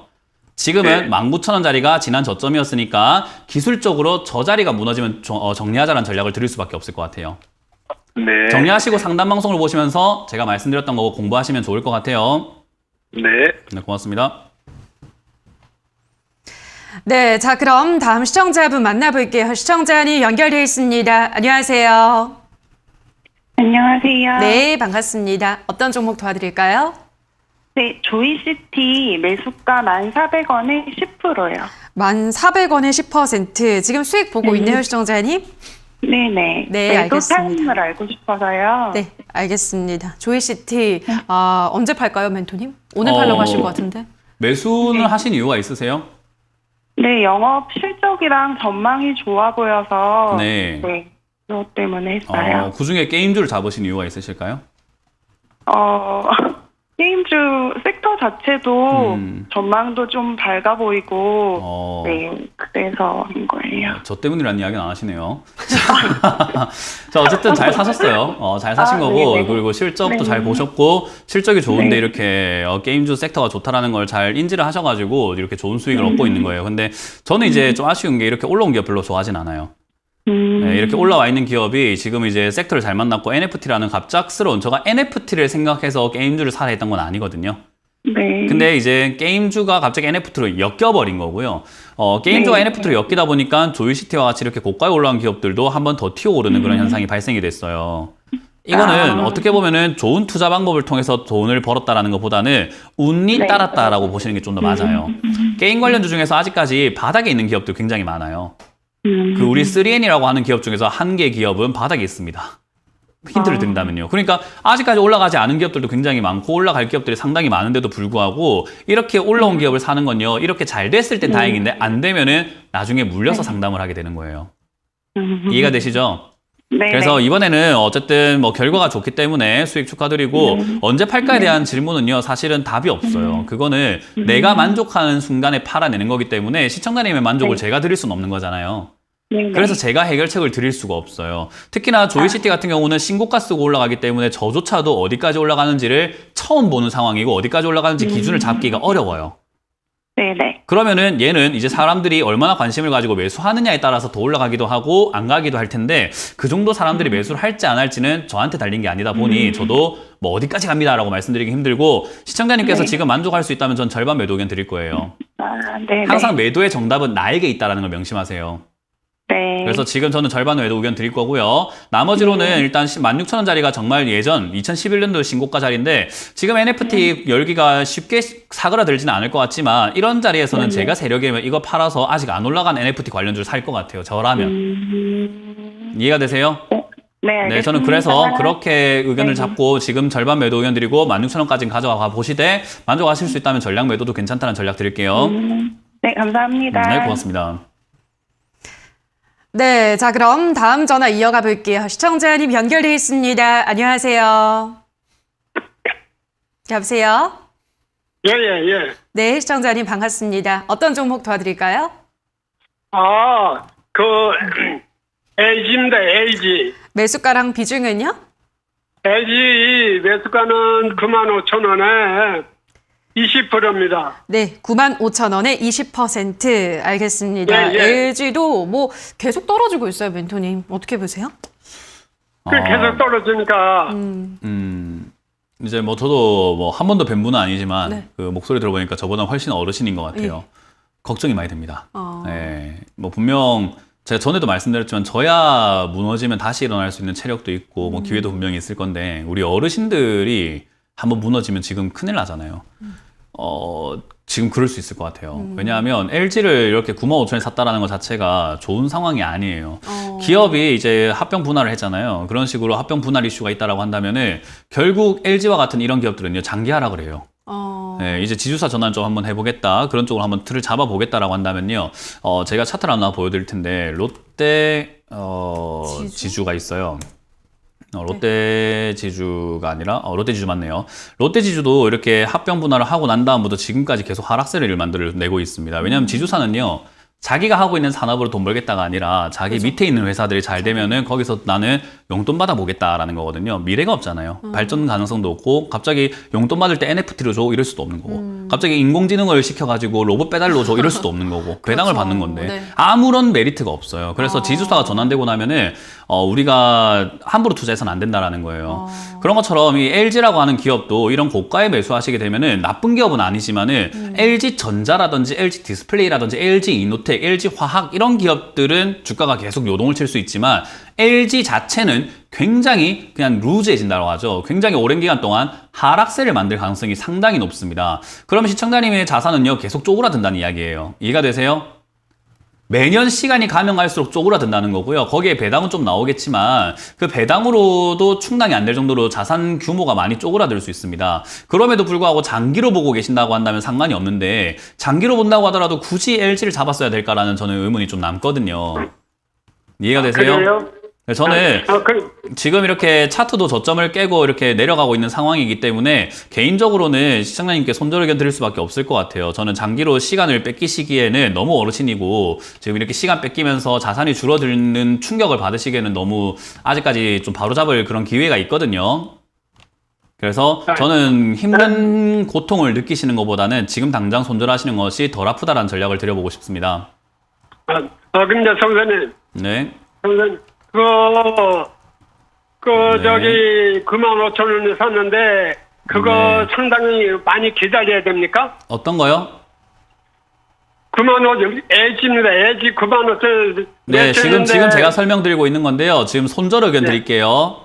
지금은 19,000원짜리가 지난 저점이었으니까 기술적으로 저 자리가 무너지면 정리하자라는 전략을 드릴 수밖에 없을 것 같아요. 네. 정리하시고 상담 방송을 보시면서 제가 말씀드렸던 거 공부하시면 좋을 것 같아요. 네. 네, 고맙습니다. 네, 자 그럼 다음 시청자분 만나볼게요. 시청자님 연결되어 있습니다. 안녕하세요. 안녕하세요. 네, 반갑습니다. 어떤 종목 도와드릴까요? 네, 조이시티 매수가 1,400원에 10%요. 1,400원에 10%. 지금 수익 보고 있네요, 시청자님. 네네. 네, 매도 알겠습니다. 타임을 알고 싶어서요. 네, 알겠습니다. 조이시티 언제 팔까요, 멘토님? 오늘 팔려고 하실 것 같은데. 매수는 하신 이유가 있으세요? 네, 영업 실적이랑 전망이 좋아 보여서 네. 네, 그것 때문에 했어요. 그 중에 게임주를 잡으신 이유가 있으실까요? 게임주 섹터 자체도 음. 전망도 좀 밝아 보이고 어. 네, 그래서 한 거예요. 저 때문이라는 이야기는 안 하시네요. 자, 어쨌든 잘 사셨어요. 잘 사신 거고, 네네. 그리고 실적도 네. 잘 보셨고, 실적이 좋은데 네. 이렇게 게임주 섹터가 좋다라는 걸 잘 인지를 하셔가지고 이렇게 좋은 수익을 얻고 있는 거예요. 근데 저는 이제 좀 아쉬운 게 이렇게 올라온 기업 별로 좋아하진 않아요. 네, 이렇게 올라와 있는 기업이 지금 이제 섹터를 잘 만났고 NFT라는 갑작스러운, 제가 NFT를 생각해서 게임주를 사라 했던 건 아니거든요. 네. 근데 이제 게임주가 갑자기 NFT로 엮여버린 거고요. 게임주가 네. NFT로 엮이다 보니까 조이시티와 같이 이렇게 고가에 올라간 기업들도 한번 더 튀어오르는 그런 현상이 발생이 됐어요. 이거는 어떻게 보면은 좋은 투자 방법을 통해서 돈을 벌었다라는 것보다는 운이 네. 따랐다라고 보시는 게 좀 더 맞아요. 게임 관련주 중에서 아직까지 바닥에 있는 기업들 굉장히 많아요. 그 우리 3N이라고 하는 기업 중에서 한 개 기업은 바닥에 있습니다. 힌트를 드린다면요. 그러니까 아직까지 올라가지 않은 기업들도 굉장히 많고 올라갈 기업들이 상당히 많은데도 불구하고 이렇게 올라온 기업을 사는 건요. 이렇게 잘 됐을 땐 다행인데 안 되면은 나중에 물려서 상담을 하게 되는 거예요. 이해가 되시죠? 네. 그래서 이번에는 어쨌든 뭐 결과가 좋기 때문에 수익 축하드리고 언제 팔까에 대한 질문은요. 사실은 답이 없어요. 그거는 내가 만족하는 순간에 팔아내는 거기 때문에 시청자님의 만족을 제가 드릴 수는 없는 거잖아요. 네네. 그래서 제가 해결책을 드릴 수가 없어요. 특히나 조이시티 같은 경우는 신고가 쓰고 올라가기 때문에 저조차도 어디까지 올라가는지를 처음 보는 상황이고 어디까지 올라가는지 기준을 잡기가 어려워요. 네네. 그러면은 얘는 이제 사람들이 얼마나 관심을 가지고 매수하느냐에 따라서 더 올라가기도 하고 안 가기도 할 텐데 그 정도 사람들이 매수를 할지 안 할지는 저한테 달린 게 아니다 보니 저도 뭐 어디까지 갑니다라고 말씀드리기 힘들고 시청자님께서 네. 지금 만족할 수 있다면 전 절반 매도 의견 드릴 거예요. 네. 항상 매도의 정답은 나에게 있다라는 걸 명심하세요. 네. 그래서 지금 저는 절반 외도 의견 드릴 거고요. 나머지로는 일단 16,000원짜리가 정말 예전 2011년도 신고가 자리인데 지금 NFT 열기가 쉽게 사그라들지는 않을 것 같지만 이런 자리에서는 제가 세력이면 이거 팔아서 아직 안 올라간 NFT 관련주를 살 것 같아요. 저라면. 이해가 되세요? 네, 알겠습니다. 네, 저는 그래서 그렇게 의견을 잡고 지금 절반 매도 의견 드리고 16,000원까지 가져가 보시되 만족하실 수 있다면 전략 매도도 괜찮다는 전략 드릴게요. 네, 감사합니다. 네, 고맙습니다. 네, 자 그럼 다음 전화 이어가 볼게요. 시청자님 연결되어 있습니다. 안녕하세요. 여보세요? 예. 네, 시청자님 반갑습니다. 어떤 종목 도와드릴까요? LG입니다, LG. 매수가랑 비중은요? LG 매수가는 95,000원에 20%입니다. 네, 95,000원에 20%. 알겠습니다. 예, 예. LG도 뭐 계속 떨어지고 있어요, 멘토님. 어떻게 보세요? 계속 떨어지니까, 이제 뭐 저도 뭐 한 번도 뵌 분은 아니지만 네. 그 목소리 들어보니까 저보다 훨씬 어르신인 것 같아요. 걱정이 많이 됩니다. 네, 뭐 분명 제가 전에도 말씀드렸지만 저야 무너지면 다시 일어날 수 있는 체력도 있고 뭐 기회도 분명히 있을 건데 우리 어르신들이 한번 무너지면 지금 큰일 나잖아요. 지금 그럴 수 있을 것 같아요. 왜냐하면 LG를 이렇게 95,000원에 샀다라는 것 자체가 좋은 상황이 아니에요. 기업이 이제 합병 분할을 했잖아요. 그런 식으로 합병 분할 이슈가 있다라고 한다면은 결국 LG와 같은 이런 기업들은요 장기하락을 해요. 네, 이제 지주사 전환 좀 한번 해보겠다. 그런 쪽으로 한번 틀을 잡아보겠다라고 한다면요. 제가 차트를 하나 보여드릴 텐데 롯데 지주가 있어요. 롯데 지주가 아니라 롯데 지주 맞네요. 롯데 지주도 이렇게 합병 분할을 하고 난 다음부터 지금까지 계속 하락세를 만들어내고 있습니다. 왜냐하면 지주사는요. 자기가 하고 있는 산업으로 돈 벌겠다가 아니라 자기 그렇죠. 밑에 있는 회사들이 잘 되면은 거기서 나는 용돈 받아보겠다라는 거거든요. 미래가 없잖아요. 발전 가능성도 없고 갑자기 용돈 받을 때 NFT로 줘 이럴 수도 없는 거고 갑자기 인공지능을 시켜가지고 로봇 배달로 줘 이럴 수도 없는 거고 배당을 받는 건데 네. 아무런 메리트가 없어요. 그래서 지주사가 전환되고 나면은 우리가 함부로 투자해서는 안 된다라는 거예요. 그런 것처럼 이 LG라고 하는 기업도 이런 고가에 매수하시게 되면은 나쁜 기업은 아니지만은 LG전자라든지 LG 디스플레이라든지 LG 이노텍, LG 화학 이런 기업들은 주가가 계속 요동을 칠 수 있지만 LG 자체는 굉장히 그냥 루즈해진다고 하죠. 굉장히 오랜 기간 동안 하락세를 만들 가능성이 상당히 높습니다. 그러면 시청자님의 자산은요 계속 쪼그라든다는 이야기예요. 이해가 되세요? 매년 시간이 가면 갈수록 쪼그라든다는 거고요. 거기에 배당은 좀 나오겠지만 그 배당으로도 충당이 안 될 정도로 자산 규모가 많이 쪼그라들 수 있습니다. 그럼에도 불구하고 장기로 보고 계신다고 한다면 상관이 없는데 장기로 본다고 하더라도 굳이 LG를 잡았어야 될까라는 저는 의문이 좀 남거든요. 이해가 되세요? 그래요? 네, 저는 지금 이렇게 차트도 저점을 깨고 이렇게 내려가고 있는 상황이기 때문에 개인적으로는 시청자님께 손절 의견 드릴 수밖에 없을 것 같아요. 저는 장기로 시간을 뺏기시기에는 너무 어르신이고 지금 이렇게 시간 뺏기면서 자산이 줄어드는 충격을 받으시기에는 너무 아직까지 좀 바로잡을 그런 기회가 있거든요. 그래서 저는 힘든 고통을 느끼시는 것보다는 지금 당장 손절하시는 것이 덜 아프다라는 전략을 드려보고 싶습니다. 근데 선생님, 네. 선생님, 네. 저기 95,000원에 샀는데 그거 네. 상당히 많이 기다려야 됩니까? 어떤 거요? 95,000원, LG입니다. LG 95,000원. 네, 지금 제가 설명드리고 있는 건데요. 지금 손절 의견 드릴게요.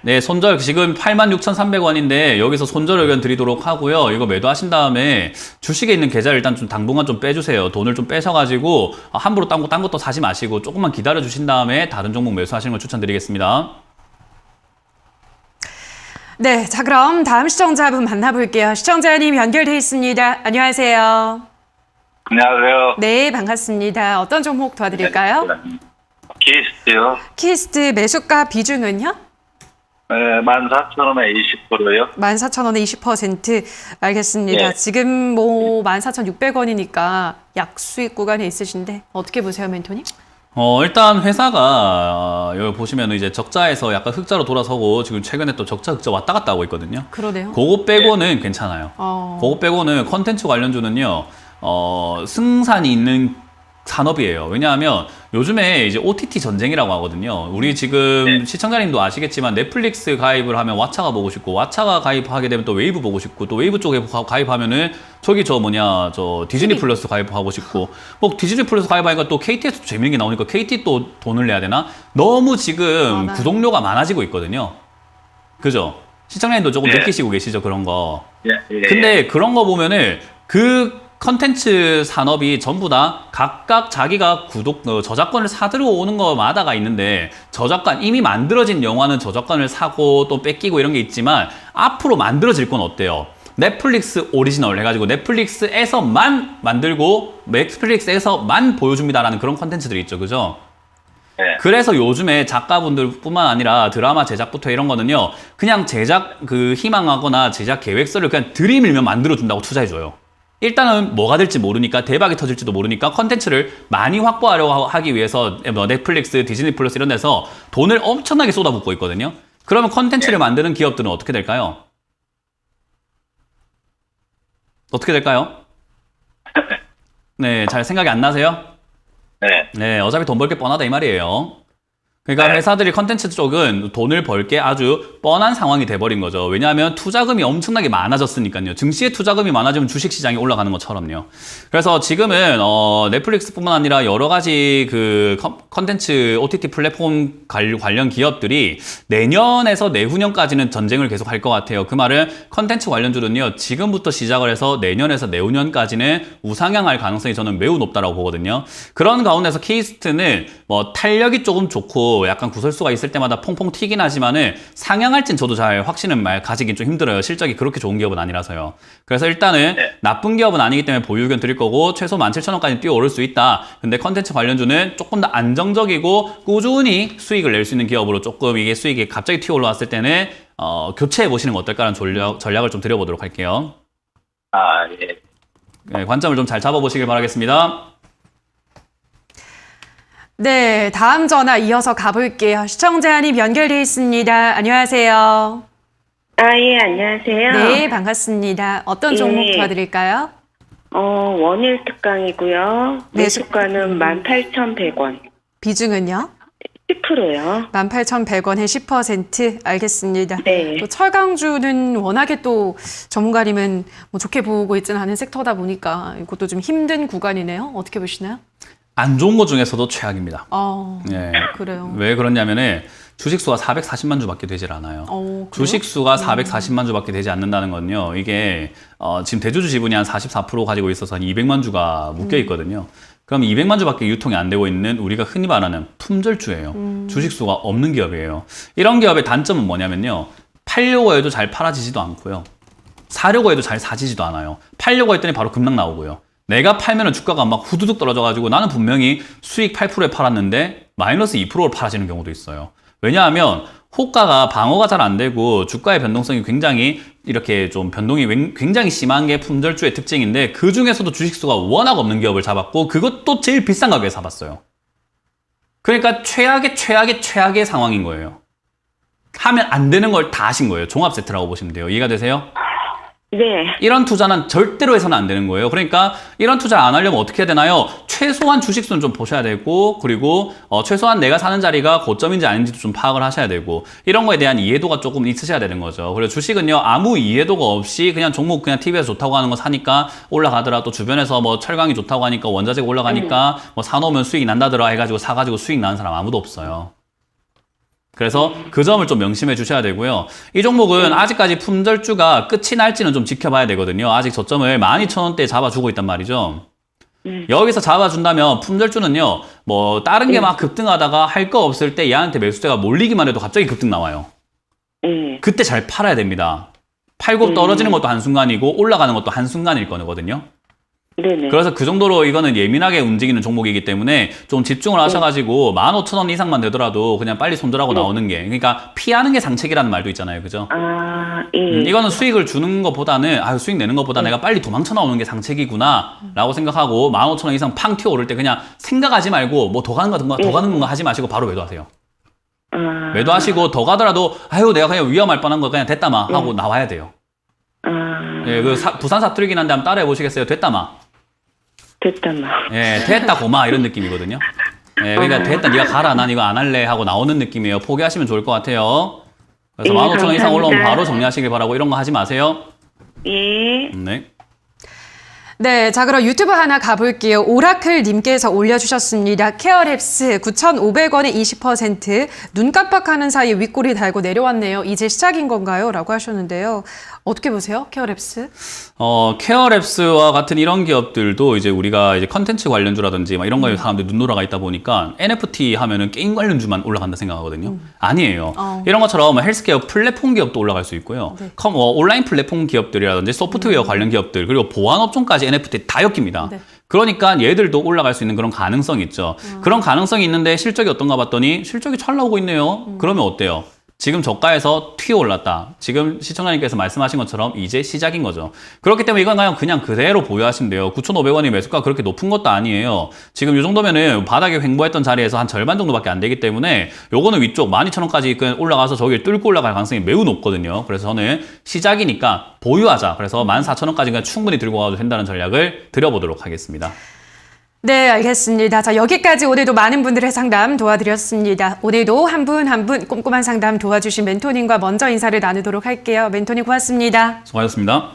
네, 손절 지금 86,300원인데 여기서 손절 의견 드리도록 하고요. 이거 매도하신 다음에 주식에 있는 계좌를 일단 좀 당분간 좀 빼주세요. 돈을 좀 빼셔가지고 함부로 딴 것도 사지 마시고 조금만 기다려 주신 다음에 다른 종목 매수하시는 걸 추천드리겠습니다. 네, 자 그럼 다음 시청자분 만나볼게요. 시청자님 연결돼 있습니다. 안녕하세요. 안녕하세요. 네, 반갑습니다. 어떤 종목 도와드릴까요? 키스트요. 키스트 매수가 비중은요? 네, 14,000원에 20%요. 14,000원에 20%. 알겠습니다. 네. 지금 뭐 14,600원이니까 약수익 구간에 있으신데 어떻게 보세요, 멘토님? 일단 회사가 여기 보시면 이제 적자에서 약간 흑자로 돌아서고 지금 최근에 또 적자 흑자 왔다 갔다 하고 있거든요. 그러네요. 그거 빼고는 괜찮아요. 그거 빼고는 컨텐츠 관련주는요, 승산이 있는 산업이에요. 왜냐하면 요즘에 이제 OTT 전쟁이라고 하거든요. 우리 지금 시청자님도 아시겠지만 넷플릭스 가입을 하면 왓챠가 보고 싶고 왓챠가 가입하게 되면 또 웨이브 보고 싶고 또 웨이브 쪽에 가입하면은 저기 저 디즈니 플러스 가입하고 싶고 뭐 디즈니 플러스 가입하니까 또 KT에서 재밌는 게 나오니까 KT 또 돈을 내야 되나? 너무 지금 맞아요. 구독료가 많아지고 있거든요. 그죠? 시청자님도 조금 느끼시고 계시죠, 그런 거. 근데 그런 거 보면은 그 컨텐츠 산업이 전부 다 각각 자기가 저작권을 사들고 오는 거마다가 있는데 저작권, 이미 만들어진 영화는 저작권을 사고 또 뺏기고 이런 게 있지만 앞으로 만들어질 건 어때요? 넷플릭스 오리지널 해가지고 넷플릭스에서만 만들고 넷플릭스에서만 보여줍니다라는 그런 컨텐츠들이 있죠. 그죠? 그래서 요즘에 작가분들 뿐만 아니라 드라마 제작부터 이런 거는요, 그냥 제작 희망하거나 제작 계획서를 그냥 들이밀면 만들어준다고 투자해줘요. 일단은 뭐가 될지 모르니까, 대박이 터질지도 모르니까 컨텐츠를 많이 확보하려고 하기 위해서 넷플릭스, 디즈니 플러스 이런 데서 돈을 엄청나게 쏟아붓고 있거든요. 그러면 컨텐츠를 만드는 기업들은 어떻게 될까요? 어떻게 될까요? 네, 잘 생각이 안 나세요? 네, 어차피 돈 벌 게 뻔하다 이 말이에요. 그러니까 회사들이 컨텐츠 쪽은 돈을 벌 게 아주 뻔한 상황이 돼버린 거죠. 왜냐하면 투자금이 엄청나게 많아졌으니까요. 증시에 투자금이 많아지면 주식시장이 올라가는 것처럼요. 그래서 지금은 넷플릭스뿐만 아니라 여러 가지 그 컨텐츠 OTT 플랫폼 관련 기업들이 내년에서 내후년까지는 전쟁을 계속 할 것 같아요. 그 말은 컨텐츠 관련주는요. 지금부터 시작을 해서 내년에서 내후년까지는 우상향할 가능성이 저는 매우 높다라고 보거든요. 그런 가운데서 케이스트는 뭐 탄력이 조금 좋고 약간 구설수가 있을 때마다 퐁퐁 튀긴 하지만은 상향할진 저도 잘 확신은 가지긴 좀 힘들어요. 실적이 그렇게 좋은 기업은 아니라서요. 그래서 일단은 나쁜 기업은 아니기 때문에 보유 의견 드릴 거고 최소 17,000원까지 뛰어오를 수 있다. 근데 컨텐츠 관련주는 조금 더 안정적이고 꾸준히 수익을 낼 수 있는 기업으로 조금 이게 수익이 갑자기 튀어 올라왔을 때는 교체해 보시는 거 어떨까라는 전략을 좀 드려보도록 할게요. 아, 예. 네, 관점을 좀 잘 잡아보시길 바라겠습니다. 네, 다음 전화 이어서 가볼게요. 시청자님 연결돼 있습니다. 안녕하세요. 예, 안녕하세요. 네, 반갑습니다. 어떤 종목 예. 도와드릴까요? 원일 특강이고요. 네, 매수가는 18,100원. 비중은요? 10%요. 18,100원에 10%. 알겠습니다. 네. 또 철강주는 워낙에 또 전문가님은 뭐 좋게 보고 있지는 않은 섹터다 보니까 이것도 좀 힘든 구간이네요. 어떻게 보시나요? 안 좋은 것 중에서도 최악입니다. 네, 그래요. 왜 그러냐면은 주식수가 440만 주밖에 되질 않아요. 그래요? 주식수가 440만 주밖에 되지 않는다는 건요. 이게 지금 대주주 지분이 한 44% 가지고 있어서 한 200만 주가 묶여 있거든요. 그럼 200만 주밖에 유통이 안 되고 있는 우리가 흔히 말하는 품절주예요. 주식수가 없는 기업이에요. 이런 기업의 단점은 뭐냐면요. 팔려고 해도 잘 팔아지지도 않고요. 사려고 해도 잘 사지지도 않아요. 팔려고 했더니 바로 급락 나오고요. 내가 팔면은 주가가 막 후두둑 떨어져가지고 나는 분명히 수익 8%에 팔았는데 마이너스 2%로 팔아지는 경우도 있어요. 왜냐하면 호가가 방어가 잘 안 되고 주가의 변동성이 굉장히 이렇게 좀 변동이 굉장히 심한 게 품절주의 특징인데 그 중에서도 주식수가 워낙 없는 기업을 잡았고 그것도 제일 비싼 가격에 잡았어요. 그러니까 최악의 상황인 거예요. 하면 안 되는 걸 다 하신 거예요. 종합 세트라고 보시면 돼요. 이해가 되세요? 네. 이런 투자는 절대로 해서는 안 되는 거예요. 그러니까 이런 투자를 안 하려면 어떻게 해야 되나요? 최소한 주식수는 좀 보셔야 되고 그리고 최소한 내가 사는 자리가 고점인지 아닌지도 좀 파악을 하셔야 되고 이런 거에 대한 이해도가 조금 있으셔야 되는 거죠. 그리고 주식은요 아무 이해도가 없이 그냥 종목 그냥 TV에서 좋다고 하는 거 사니까 올라가더라. 또 주변에서 뭐 철강이 좋다고 하니까 원자재가 올라가니까 뭐 사놓으면 수익이 난다더라 해가지고 사가지고 수익 나는 사람 아무도 없어요. 그래서 그 점을 좀 명심해 주셔야 되고요. 이 종목은 아직까지 품절주가 끝이 날지는 좀 지켜봐야 되거든요. 아직 저점을 12,000원대에 잡아주고 있단 말이죠. 여기서 잡아준다면 품절주는요. 뭐 다른 게 막 급등하다가 할 거 없을 때 얘한테 매수세가 몰리기만 해도 갑자기 급등 나와요. 그때 잘 팔아야 됩니다. 팔고 떨어지는 것도 한순간이고 올라가는 것도 한순간일 거거든요. 네네. 그래서 그 정도로 이거는 예민하게 움직이는 종목이기 때문에 좀 집중을 하셔가지고 15,000원 이상만 되더라도 그냥 빨리 손절하고 나오는 게 그러니까 피하는 게 상책이라는 말도 있잖아요. 그죠? 예. 이거는 수익을 주는 것보다는 수익 내는 것보다 내가 빨리 도망쳐 나오는 게 상책이구나 라고 생각하고 15,000원 이상 팡 튀어오를 때 그냥 생각하지 말고 뭐 더 가는 건가 하지 마시고 바로 매도하세요. 매도하시고 더 가더라도 내가 그냥 위험할 뻔한 거 그냥 됐다마 하고 나와야 돼요. 예, 부산 사투리긴 한데 한번 따라해 보시겠어요? 됐다마. 됐다마. 예, 됐다 고마 이런 느낌이거든요. 예, 그러니까 됐다 네가 가라 난 이거 안 할래 하고 나오는 느낌이에요. 포기하시면 좋을 것 같아요. 그래서 15,000원 이상 올라오면 바로 정리하시길 바라고 이런 거 하지 마세요. 예. 네. 네, 자 그럼 유튜브 하나 가볼게요. 오라클님께서 올려주셨습니다. 케어랩스 9,500원에 20%. 눈 깜빡하는 사이 윗꼬리 달고 내려왔네요. 이제 시작인 건가요? 라고 하셨는데요. 어떻게 보세요? 케어랩스? 케어랩스와 같은 이런 기업들도 이제 우리가 이제 컨텐츠 관련주라든지 막 이런 거에 사람들이 눈놀아가 있다 보니까 NFT 하면은 게임 관련주만 올라간다 생각하거든요. 아니에요. 이런 것처럼 헬스케어 플랫폼 기업도 올라갈 수 있고요. 네. 온라인 플랫폼 기업들이라든지 소프트웨어 관련 기업들 그리고 보안 업종까지 NFT 다 엮입니다. 네. 그러니까 얘들도 올라갈 수 있는 그런 가능성이 있죠. 그런 가능성이 있는데 실적이 어떤가 봤더니 실적이 잘 나오고 있네요. 그러면 어때요? 지금 저가에서 튀어올랐다. 지금 시청자님께서 말씀하신 것처럼 이제 시작인 거죠. 그렇기 때문에 이건 그냥 그대로 보유하시면 돼요. 9,500원이 매수가 그렇게 높은 것도 아니에요. 지금 이 정도면은 바닥에 횡보했던 자리에서 한 절반 정도밖에 안 되기 때문에 요거는 위쪽 12,000원까지 올라가서 저기를 뚫고 올라갈 가능성이 매우 높거든요. 그래서 저는 시작이니까 보유하자. 그래서 14,000원까지 그냥 충분히 들고 가도 된다는 전략을 드려보도록 하겠습니다. 네, 알겠습니다. 자, 여기까지 오늘도 많은 분들의 상담 도와드렸습니다. 오늘도 한 분 한 분 꼼꼼한 상담 도와주신 멘토님과 먼저 인사를 나누도록 할게요. 멘토님 고맙습니다. 수고하셨습니다.